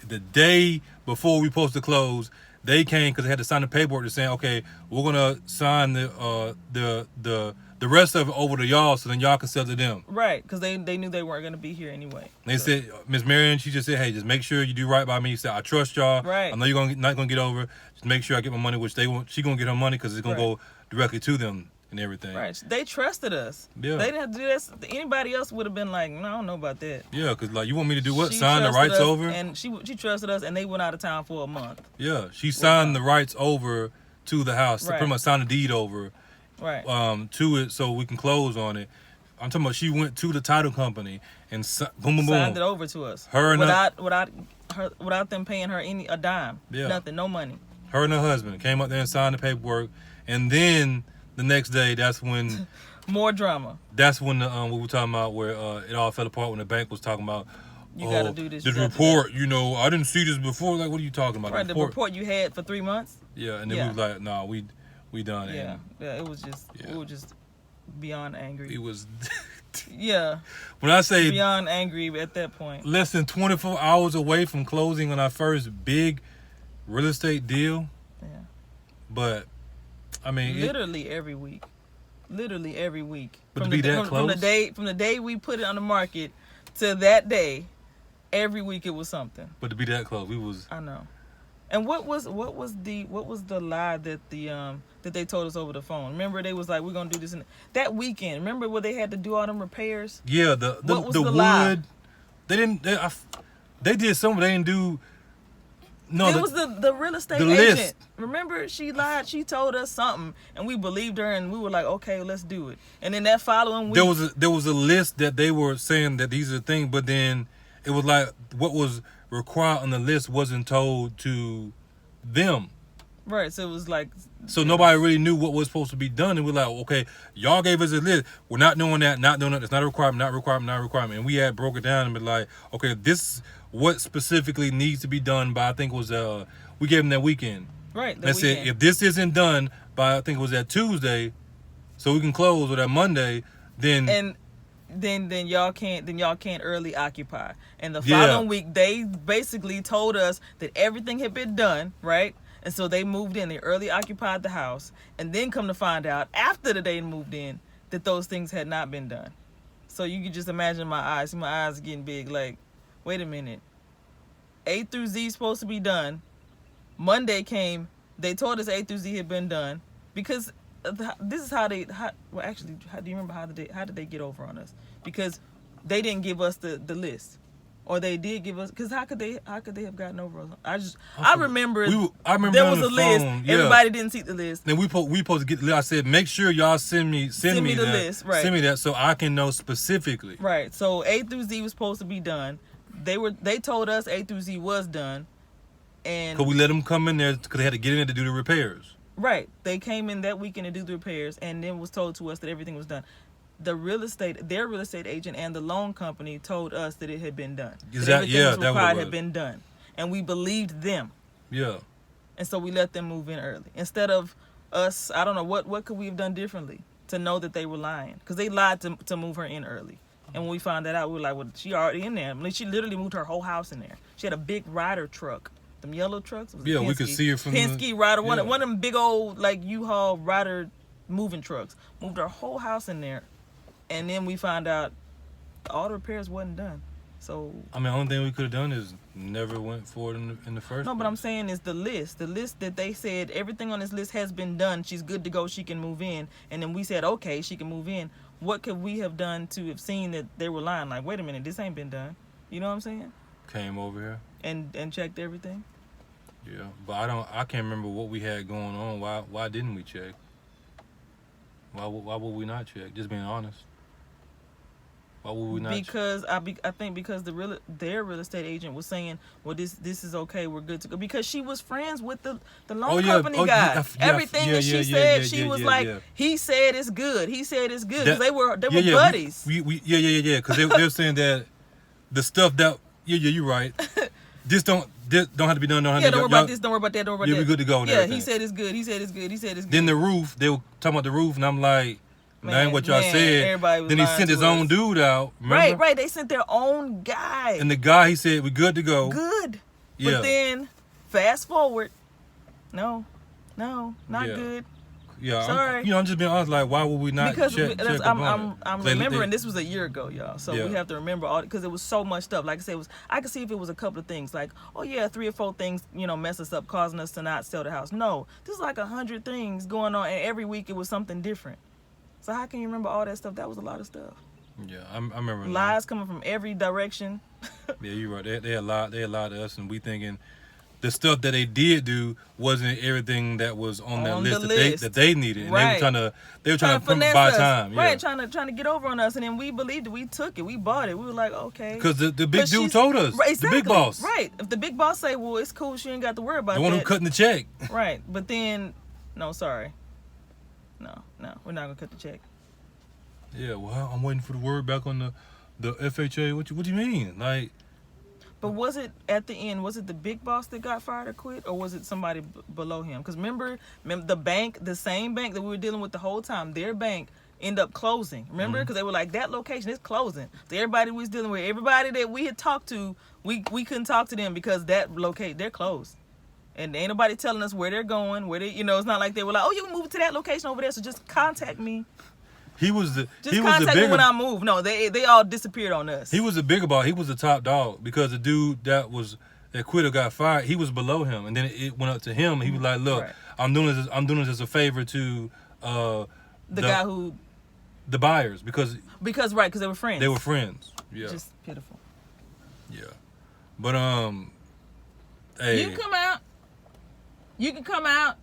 The day before we supposed to close, they came because they had to sign the paperwork to saying, okay, we're gonna sign the rest of it over to y'all so then y'all can sell to them. Right, because they knew they weren't gonna be here anyway. They said, Miss Marion, she just said, hey, just make sure you do right by me. She said, I trust y'all. Right. I know you're not gonna get over. Just make sure I get my money, which she gonna get her money because it's gonna go directly to them and everything. Right. They trusted us. Yeah. They didn't have to do this. Anybody else would have been like, no, I don't know about that. Yeah, because like, you want me to do what? Sign the rights over? And she trusted us, and they went out of town for a month. Yeah, she signed the rights over to the house. Pretty much signed the deed over. Right. To it so we can close on it. I'm talking about she went to the title company and boom, boom, boom. Signed it over to us. Without them paying her a dime. Yeah. Nothing, no money. Her and her husband came up there and signed the paperwork, and then the next day, that's when more drama. That's when we were talking about where it all fell apart when the bank was talking about. You gotta do this. This report, I didn't see this before. Like, what are you talking about? Right, the report you had for 3 months. Yeah, and then we was like, nah, we done. Yeah, it was just we were just beyond angry. It was. Yeah. When I say beyond angry at that point. Less than 24 hours away from closing on our first big real estate deal. Yeah. But I mean, literally every week. Literally every week. But to be that close? From the day we put it on the market to that day, every week it was something. But to be that close, we was. I know. And what was the lie that that they told us over the phone? Remember, they was like, we're gonna do this that weekend. Remember where they had to do all them repairs? Yeah, the wood. Lie? They didn't. They did some. They didn't do. No, it was the real estate agent. List. Remember, she lied. She told us something, and we believed her, and we were like, okay, let's do it. And then that following week, there was a list that they were saying that these are the things, but then it was like what was required on the list wasn't told to them. Right. So it was like. So nobody really knew what was supposed to be done, and we're like, okay, y'all gave us a list. We're not doing that, not doing that. It's not a requirement, not a requirement, not a requirement. And we had broke it down and been like, okay, this is what specifically needs to be done by, I think it was, we gave them that weekend. Right. That said, if this isn't done by, I think it was that Tuesday, so we can close, or that Monday, then. And then y'all can't early occupy. And the following week, they basically told us that everything had been done, right? And so they moved in. They early occupied the house. And then come to find out, after the day moved in, that those things had not been done. So you can just imagine my eyes. See, my eyes are getting big. Like, wait a minute. A through Z is supposed to be done. Monday came. They told us A through Z had been done. Because this is how do you remember how did they get over on us? Because they didn't give us the list. Or they did give us, because how could they have gotten over us? I remember there was a list. Yeah. Everybody didn't see the list. Then we supposed to get the list. I said, make sure y'all send me the that, list. Right. Send me that so I can know specifically. Right. So A through Z was supposed to be done. They told us A through Z was done, and because we let them come in there because they had to get in there to do the repairs. Right. They came in that weekend to do the repairs, and then was told to us that everything was done. Their real estate agent and the loan company told us that it had been done. Everything was required had been done. And we believed them. Yeah. And so we let them move in early. Instead of us, I don't know, what could we have done differently to know that they were lying? Because they lied to move her in early. And when we found that out, we were like, well, she already in there. I mean, she literally moved her whole house in there. She had a big rider truck. Them yellow trucks. Yeah, we could see her from Penske rider. One of them big old, like, U-Haul rider moving trucks. Moved her whole house in there. And then we found out all the repairs wasn't done. So I mean, the only thing we could have done is never went forward in the first. No, but I'm saying is the list that they said everything on this list has been done. She's good to go. She can move in. And then we said, okay, she can move in. What could we have done to have seen that they were lying? Like, wait a minute, this ain't been done. You know what I'm saying? Came over here and checked everything. Yeah, but I can't remember what we had going on. Why didn't we check? Why would we not check? Just being honest. Why would we not? Because I think because their real estate agent was saying, well, this is okay, we're good to go. Because she was friends with the loan company guy. Everything that she said, she was like, he said it's good. He said it's good. Because they were buddies. Because they're saying that the stuff that you're right. This don't have to be done. Don't worry about this. Don't worry about that. Don't worry about that. We're good to go. Yeah, he said it's good. He said it's good. He said it's good. Then the roof, they were talking about the roof, and I'm like, that ain't what y'all said. Then he sent his own dude out. Remember? Right. They sent their own guy. And the guy, he said, we're good to go. Good. Yeah. But then, fast forward, no, not good. Yeah, sorry. I'm just being honest. Like, why would we not check I'm remembering this was a year ago, y'all. So we have to remember all because it was so much stuff. Like I said, I could see if it was a couple of things. Like, 3 or 4 things, mess us up, causing us to not sell the house. No, there's like 100 things going on, and every week it was something different. So how can you remember all that stuff? That was a lot of stuff. Yeah, I remember. Lies coming from every direction. Yeah, you're right. They lied to us, and we thinking the stuff that they did do wasn't everything that was on that list that they needed. And right. They were trying to buy time. Right, trying to get over on us. And then we believed it. We took it. We bought it. We were like, okay. Because the big dude told us. Right, exactly. The big boss. Right. If the big boss say, well, it's cool, she ain't got to worry about that. The one who cutting the check. Right. But then, no, sorry. No, we're not going to cut the check. Yeah, well, I'm waiting for the word back on the FHA. What do you mean? Like, but was it at the end? Was it the big boss that got fired or quit, or was it somebody below him? Because remember the bank, the same bank that we were dealing with the whole time, their bank ended up closing. Remember, because they were like, that location is closing. So everybody we was dealing with, everybody that we had talked to, we couldn't talk to them because that they're closed. And ain't nobody telling us where they're going, where they, it's not like they were like, oh, you can move to that location over there, so just contact me. Contact me when I move. No, they all disappeared on us. He was the bigger boss. He was the top dog because the dude that quit or got fired, he was below him, and then it went up to him. And he was like, "Look, right. I'm doing this as a favor to the guy who the buyers because they were friends. They were friends. Yeah, just pitiful. Yeah, but hey, you can come out. You can come out.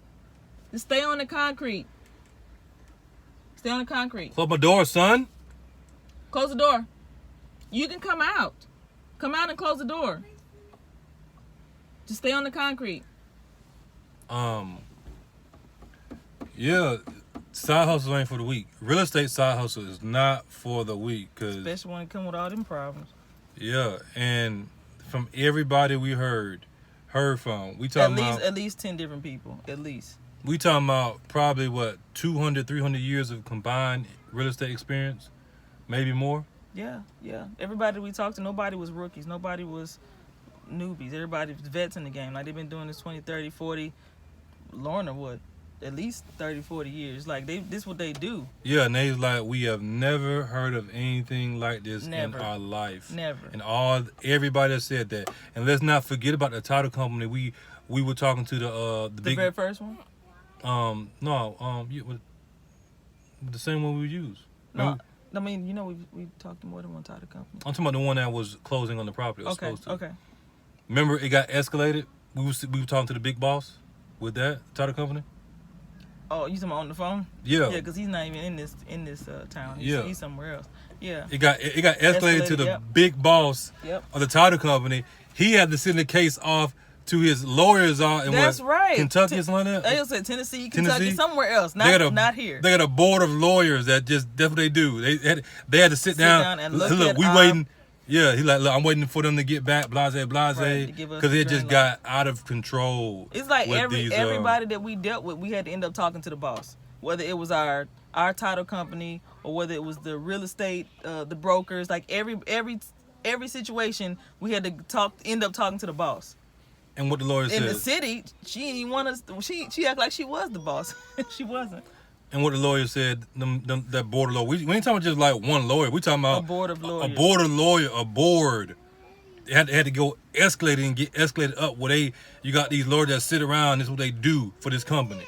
Just stay on the concrete. Stay on the concrete. Close my door, son. Close the door. You can come out. Come out and close the door. Just stay on the concrete. Yeah, side hustle ain't for the weak. Real estate side hustle is not for the weak, cause Especially when it come with all them problems. yeah, and from everybody we heard from, we talking about At least 10 different people. At least. we talking about probably what 200, 300 years of combined real estate experience, maybe more. Yeah. Everybody we talked to, nobody was rookies. Nobody was newbies. Everybody was vets in the game. Like, they've been doing this 20, 30, 40. Lorna would. At least 30, 40 years. Like, this what they do. Yeah, and they was like, we have never heard of anything like this Never. in our life. Never. And everybody that said that. And let's not forget about the title company. We were talking to the The big very first one? the same one we use. No, I mean, we've talked to more than one title company. I'm talking about the one that was closing on the property. Or Okay, supposed to. okay. Remember, it got escalated. We were talking to the big boss with that title company. Oh, you talking about on the phone? Yeah. Yeah, because he's not even in this town. He's somewhere else. Yeah. It got escalated to the Yep. big boss Yep. of the title company. He had to send the case off to his lawyers in That's right. Kentucky or something like that. They said Tennessee, Kentucky, Tennessee? somewhere else. They got Not here. They got a board of lawyers that's what they do. They had to sit down and look at we our- waiting. Yeah, he like, look, I'm waiting for them to get back, blase, Right, to give us because the it just green got out of control. It's like with these, everybody that we dealt with, we had to end up talking to the boss. Whether it was our title company or whether it was the real estate, the brokers, like every situation, we had to end up talking to the boss. And what the lawyer In the said. city, she didn't want us. She acted like she was the boss. She wasn't. And what the lawyer said, that board of lawyers. We ain't talking just like one lawyer. We talking about A board of lawyers. A board. It had to go escalated and get escalated up where you got these lawyers that sit around. This is what they do for this company.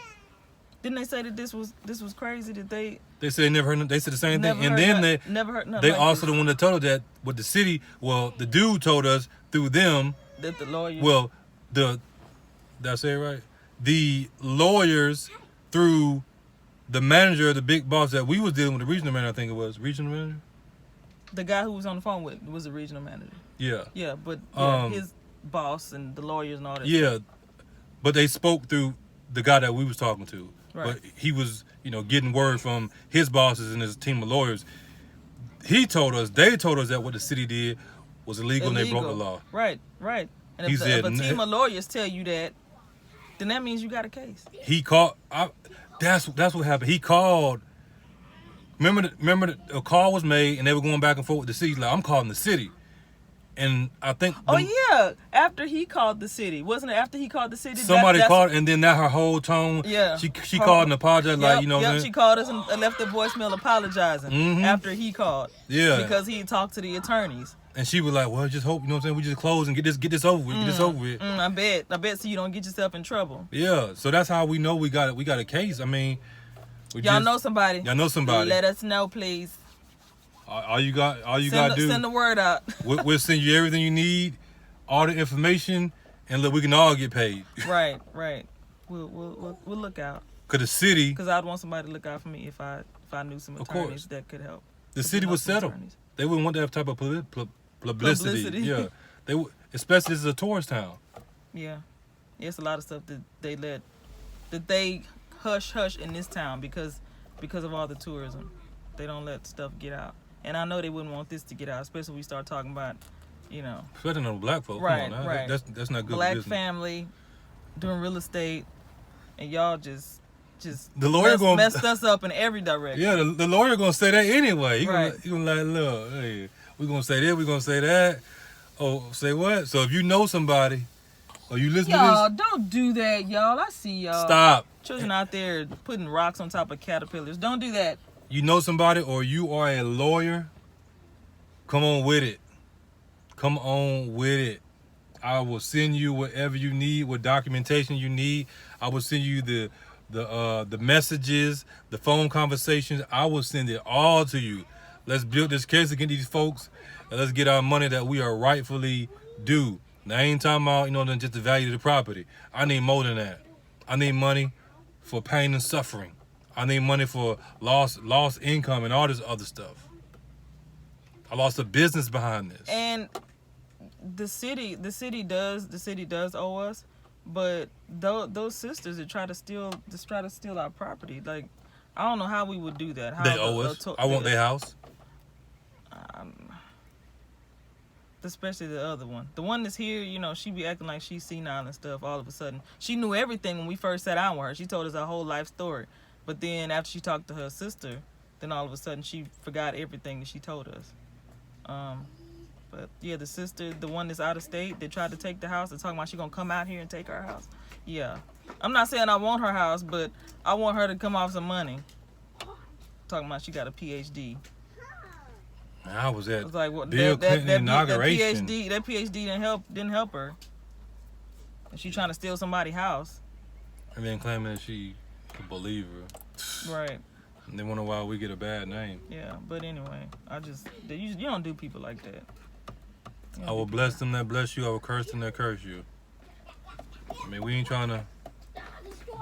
Didn't they say that this was crazy? That they They said they never heard. They said the same never thing. And heard then nothing- never heard nothing they like also this. the one that told us that with the city. Well, the dude told us through them. that the lawyers. Well, did I say it right? The lawyers through the manager, the big boss that we was dealing with, the regional manager, I think it was regional manager. the guy who was on the phone with was the regional manager. Yeah. Yeah, but his boss and the lawyers and all that. Yeah, but they spoke through the guy that we was talking to. Right. But he was, getting word from his bosses and his team of lawyers. They told us that what the city did was illegal and they broke the law. Right. And He if, said, if a team of lawyers tell you that, then that means you got a case. He called. That's what happened. He called. Remember, a call was made and they were going back and forth with the city. Like, I'm calling the city, and I think. Oh yeah, after he called the city, wasn't it? After he called the city, Somebody called, and then that her whole tone. Yeah. She called and apologized, Yep, like, what I'm she saying? called us and left a voicemail apologizing Mhm. after he called. Yeah. Because he talked to the attorneys. And she was like, well, just hope, what I'm saying, we just close and get this over with. Get this over with. I bet so you don't get yourself in trouble. Yeah. So that's how we know we got a case. I mean, Y'all know somebody. Y'all know somebody. Let us know, please. All you gotta do. Send the word out. We'll send you everything you need, all the information, and look, we can all get paid. Right. We'll look out. Cause the city, Because I'd want somebody to look out for me if I knew some Of attorneys course. that could help. the city would settle. Attorneys. They wouldn't want that type of publicity. Publicity. Yeah. They would, especially this is a tourist town. Yeah, it's a lot of stuff that they hush in this town because of all the tourism. They don't let stuff get out, and I know they wouldn't want this to get out, especially when we start talking about, Especially on black folks. Right, Come on now. right. That's not good black business. family doing real estate, and y'all just The lawyer gonna messed us up in every direction. Yeah, the lawyer gonna say that anyway. He Right. gonna like, look, hey, we gonna say this, we gonna say that. Oh, say what? So if you know somebody, or you listen Y'all, to don't do that, y'all. I see this, y'all. stop. Children out there putting rocks on top of caterpillars. Don't do that. You know somebody, or you are a lawyer, come on with it. Come on with it. I will send you whatever you need, what documentation you need. I will send you the messages, the phone conversations. I will send it all to you. Let's build this case against these folks, and let's get our money that we are rightfully due. Now, I ain't talking about, just the value of the property. I need more than that. I need money for pain and suffering. I need money for lost income and all this other stuff. I lost a business behind this. And the city does owe us, but those sisters that try to steal our property, like, I don't know how we would do that. How They owe us. I want their house. Especially the other one. The one that's here, you know, she be acting like she's senile and stuff all of a sudden. She knew everything when we first sat down with her. She told us her whole life story. But then after she talked to her sister, then all of a sudden she forgot everything that she told us. But yeah, the sister, the one that's out of state, that tried to take the house and talking about she gonna come out here and take our house. Yeah. I'm not saying I want her house, but I want her to come off some money. Talking about she got a PhD. I was at Like, well, Bill Clinton inauguration. That PhD didn't help her. And she trying to steal somebody's house. And then claiming that she a believer. Right. And they wonder why we get a bad name. Yeah, but anyway, you don't do people like that. I will bless them that bless you. I will curse them that curse you. I mean, we ain't trying to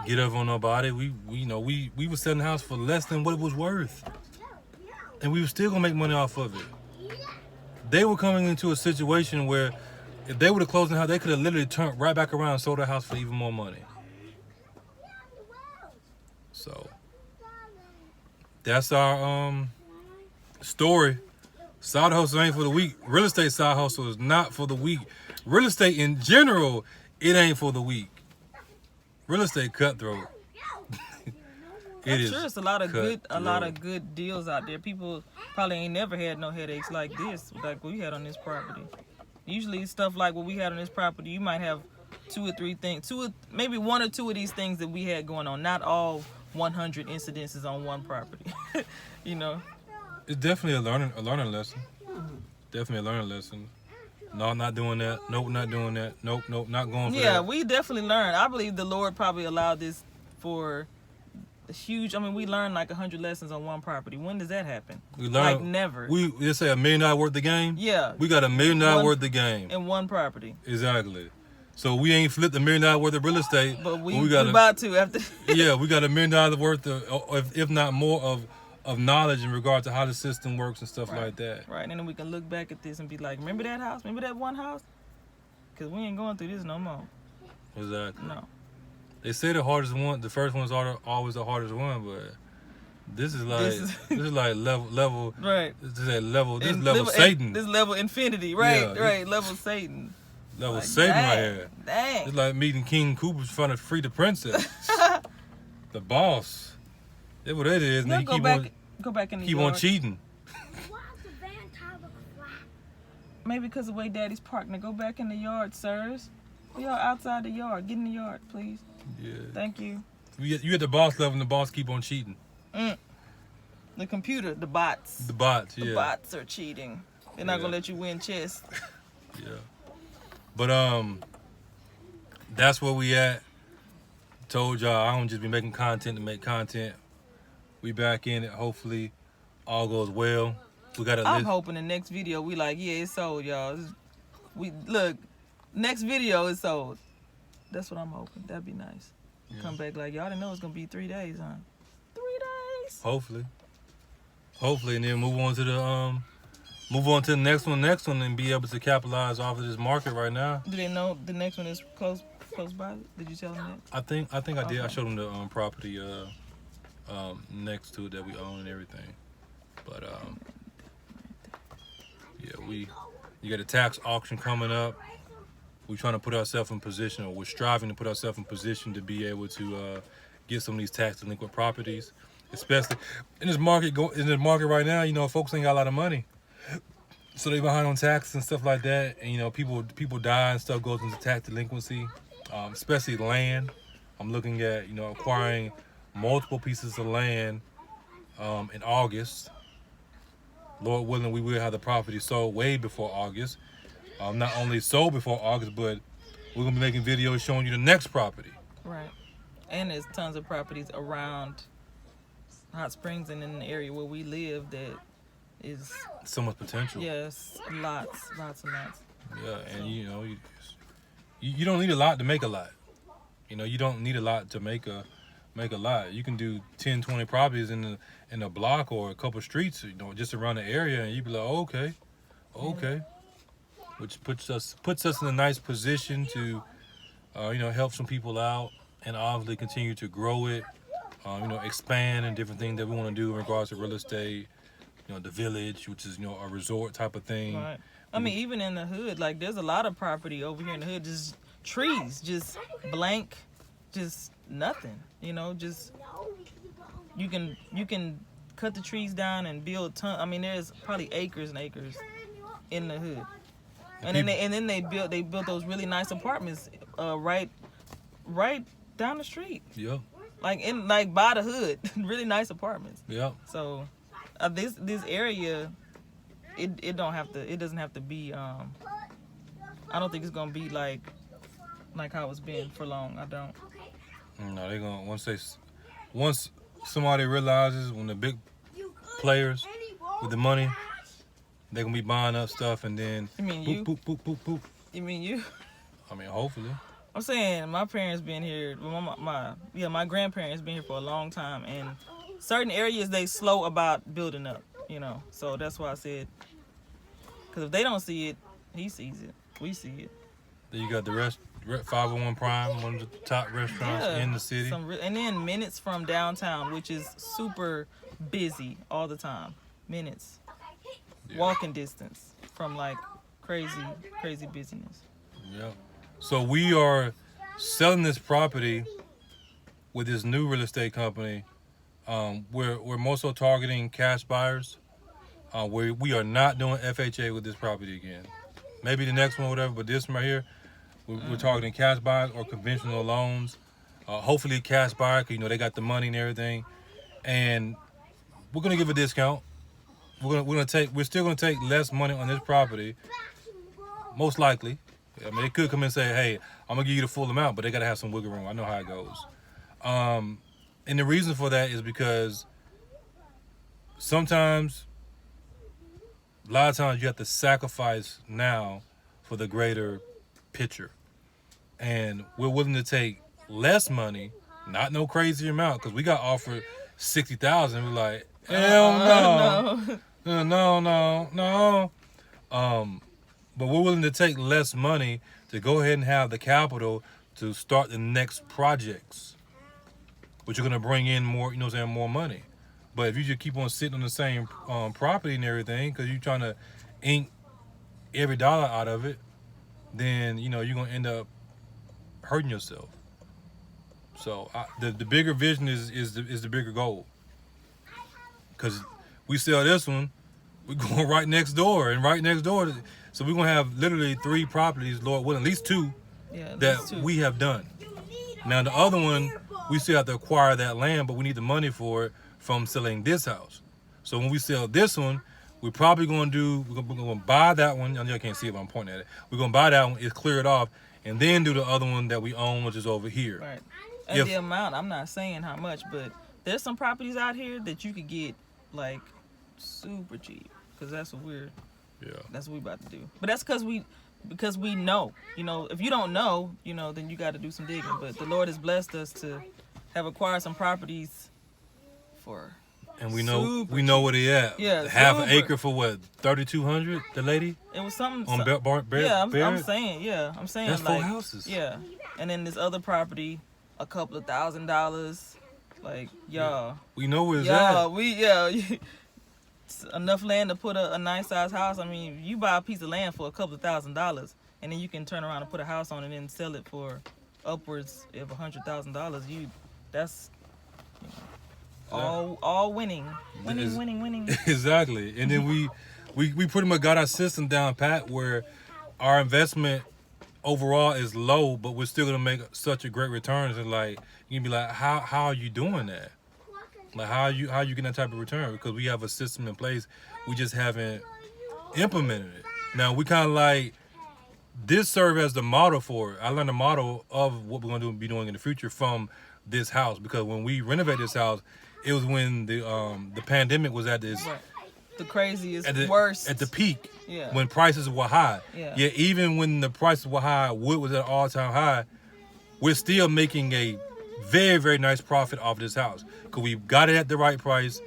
get up on nobody. We was selling the house for less than what it was worth. And we were still gonna make money off of it. They were coming into a situation where if they would have closed the house, they could have literally turned right back around and sold the house for even more money. So that's our story. Side hustle ain't for the weak. Real estate side hustle is not for the weak. Real estate in general, it ain't for the weak. Real estate cutthroat. I'm sure it's a lot of good deals out there. People probably ain't never had no headaches like this, like we had on this property. Usually stuff like what we had on this property, you might have two or three things, maybe one or two of these things that we had going on. Not all 100 incidences on one property. You know. It's definitely a learning lesson. Definitely a learning lesson. No, I'm not doing that. Nope, not doing that. Nope, not going for that. Yeah, we definitely learned. I believe the Lord probably allowed this for huge. I mean, we learned like 100 lessons on one property. When does that happen? We learned, like never. We just say $1 million worth of game. Yeah, we got $1 million worth of game in one property. Exactly. So we ain't flipped $1 million worth of real estate, but we about to after. Yeah, we got $1 million worth of, if not more, of knowledge in regard to how the system works and stuff like that. Right, and then we can look back at this and be like, remember that house? Remember that one house? Because we ain't going through this no more. Exactly. No. They say the hardest one, the first one's always the hardest one, but this is like level. Right. This is level Satan. This level infinity, right? Yeah, right. Level Satan. Level like, Satan right here. Dang. It's like meeting King Cooper trying to free the princess. The boss. That's what it is. Go back in the keep yard. On cheating. Why does the van tire look flat? Maybe because of the way Daddy's parked. Now go back in the yard, sirs. We are outside the yard. Get in the yard, please. Yeah. Thank you. You at the boss level and the boss keep on cheating. The computer, the bots. The bots, yeah. The bots are cheating. They're not gonna let you win chess. Yeah. But that's where we at. Told y'all I don't just be making content to make content. We back in it. Hopefully all goes well. We got I'm hoping the next video we like, yeah, it's sold, y'all. Next video is sold. That's what I'm hoping. That'd be nice. Yeah. Come back like, y'all didn't know it's gonna be 3 days, huh? 3 days. Hopefully, and then move on to the next one, and be able to capitalize off of this market right now. Do they know the next one is close by? Did you tell them that? I think I did. I showed them the property next to it that we own and everything. But yeah, you got a tax auction coming up. We're trying to put ourselves in position, or we're striving to put ourselves in position to be able to get some of these tax delinquent properties, especially in this market. In the market right now, you know, folks ain't got a lot of money, so they behind on taxes and stuff like that. And you know, people die and stuff goes into tax delinquency, especially land. I'm looking at acquiring multiple pieces of land in August. Lord willing, we will have the property sold way before August. Not only sold before August, but we're going to be making videos showing you the next property. Right. And there's tons of properties around Hot Springs and in the area where we live that is... so much potential. Yes, lots and lots. Yeah, and you don't need a lot to make a lot. You don't need a lot to make a lot. You can do 10, 20 properties in a block or a couple streets, just around the area, and you be like, okay. which puts us in a nice position to, help some people out and obviously continue to grow it, expand and different things that we want to do in regards to real estate. The Village, which is a resort type of thing. Right. I mean, even in the hood, like there's a lot of property over here in the hood, just trees, just blank, just nothing. Just you can cut the trees down and build I mean, there's probably acres and acres in the hood. And then they built those really nice apartments right down the street. Yep. Like by the hood, really nice apartments. Yep. So this area, it doesn't have to be. I don't think it's gonna be like how it's been for long. I don't. No, they're gonna once somebody realizes, when the big players with the money, they're gonna be buying up stuff, and then You mean boop, you? boop, boop, boop, boop. You mean you? I mean, hopefully. I'm saying my parents been here. Well, my grandparents been here for a long time, and certain areas they slow about building up. So that's why I said, because if they don't see it, he sees it. We see it. Then you got the 501 Prime, one of the top restaurants in the city. And then minutes from downtown, which is super busy all the time. Minutes, walking distance from like crazy busyness. Yep. So we are selling this property with this new real estate company. We're more so targeting cash buyers. We are not doing FHA with this property again. Maybe the next one, whatever, but this one right here, we're targeting cash buyers or conventional loans. Hopefully cash buyer, because they got the money and everything. And we're gonna give a discount. We're still gonna take less money on this property, most likely. I mean, they could come and say, hey, I'm going to give you the full amount, but they got to have some wiggle room. I know how it goes. And the reason for that is because sometimes, a lot of times you have to sacrifice now for the greater picture. And we're willing to take less money, not no crazy amount, because we got offered $60,000. We're like, hell no. But we're willing to take less money to go ahead and have the capital to start the next projects, which are going to bring in more, more money. But if you just keep on sitting on the same property and everything, because you're trying to ink every dollar out of it, then, you're going to end up hurting yourself. So the bigger vision is the bigger goal. Because we sell this one, we're going right next door. So we're going to have literally 3 properties, Lord willing, at least 2, we have done. Now, the other one, we still have to acquire that land, but we need the money for it from selling this house. So when we sell this one, we're probably going to buy that one. I know you can't see it, but I'm pointing at it. We're going to buy that one, clear it off, and then do the other one that we own, which is over here. Right. And the amount, I'm not saying how much, but there's some properties out here that you could get, like, super cheap. Because that's what that's what we about to do. But that's because we know. If you don't know, then you got to do some digging. But the Lord has blessed us to have acquired some properties for. And we know where they at. Yeah, half an acre for what? 3,200. The lady. It was something. On I'm saying. That's 4 houses. Yeah, and then this other property, a couple of $1,000. Like y'all. We know where it's at. Enough land to put a nice size house. I mean, you buy a piece of land for a couple of $1,000, and then you can turn around and put a house on it and sell it for upwards of $100,000. That's all winning. Winning. Exactly. And then we pretty much got our system down pat where our investment overall is low, but we're still gonna make such a great returns. And like you can be like, how are you doing that? Like how you getting that type of return? Because we have a system in place, we just haven't implemented it. Now we kind of like this serve as the model for it. I learned the model of what we're gonna be doing in the future from this house, because when we renovate this house, it was when the pandemic was at this the craziest, worst at the peak. Yeah. When prices were high. Yeah. Yet even when the prices were high, wood was at all-time high. We're still making a very, very nice profit off this house because we got it at the right price.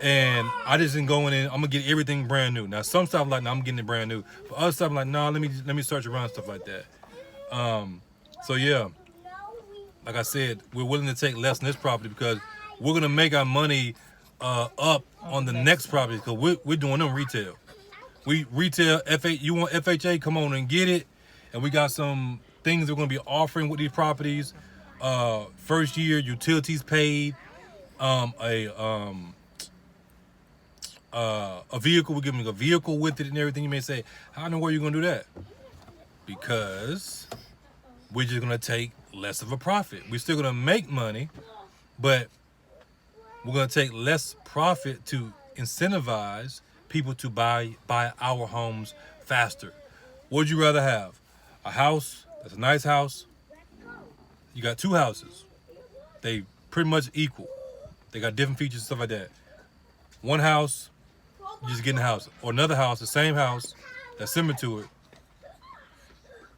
And I just didn't go in and I'm gonna get everything brand new. Now some stuff I'm like, no, I'm getting it brand new. But other stuff I'm like, no, let me search around, stuff like that. So yeah, like I said, we're willing to take less on this property because we're gonna make our money up on the next property because we're doing them retail. We retail you want FHA, come on and get it. And we got some things we're gonna be offering with these properties. First year utilities paid, a vehicle, we're giving a vehicle with it and everything. You may say, how in the world are you gonna do that? Because we're just gonna take less of a profit. We're still gonna make money, but we're gonna take less profit to incentivize people to buy our homes faster. Would you rather have a house that's a nice house? You got two houses. They pretty much equal. They got different features and stuff like that. One house, you just getting a house. Or another house, the same house, that's similar to it,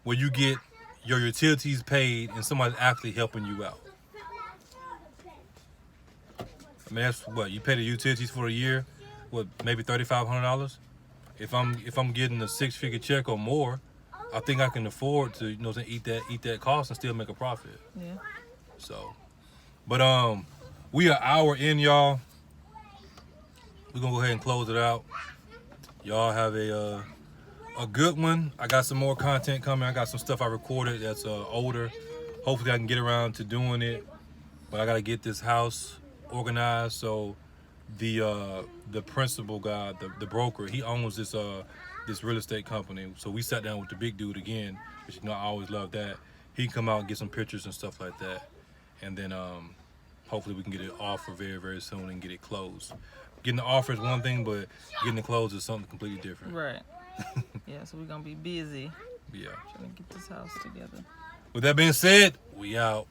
where you get your utilities paid and somebody's actually helping you out. I mean, that's what, you pay the utilities for a year, what, maybe $3,500? If I'm getting a six-figure check or more, I think I can afford to, eat that cost and still make a profit. Yeah. So, but we are an hour in, y'all. We're gonna go ahead and close it out. Y'all have a good one. I got some more content coming. I got some stuff I recorded that's older. Hopefully I can get around to doing it. But I gotta get this house organized. So the principal guy, the broker, he owns this real estate company. So we sat down with the big dude again, which I always love that. He can come out and get some pictures and stuff like that. And then hopefully we can get it offer very, very soon and get it closed. Getting the offer is one thing, but getting it closed is something completely different. Right. Yeah, so we're gonna be busy Yeah. trying to get this house together. With that being said, we out.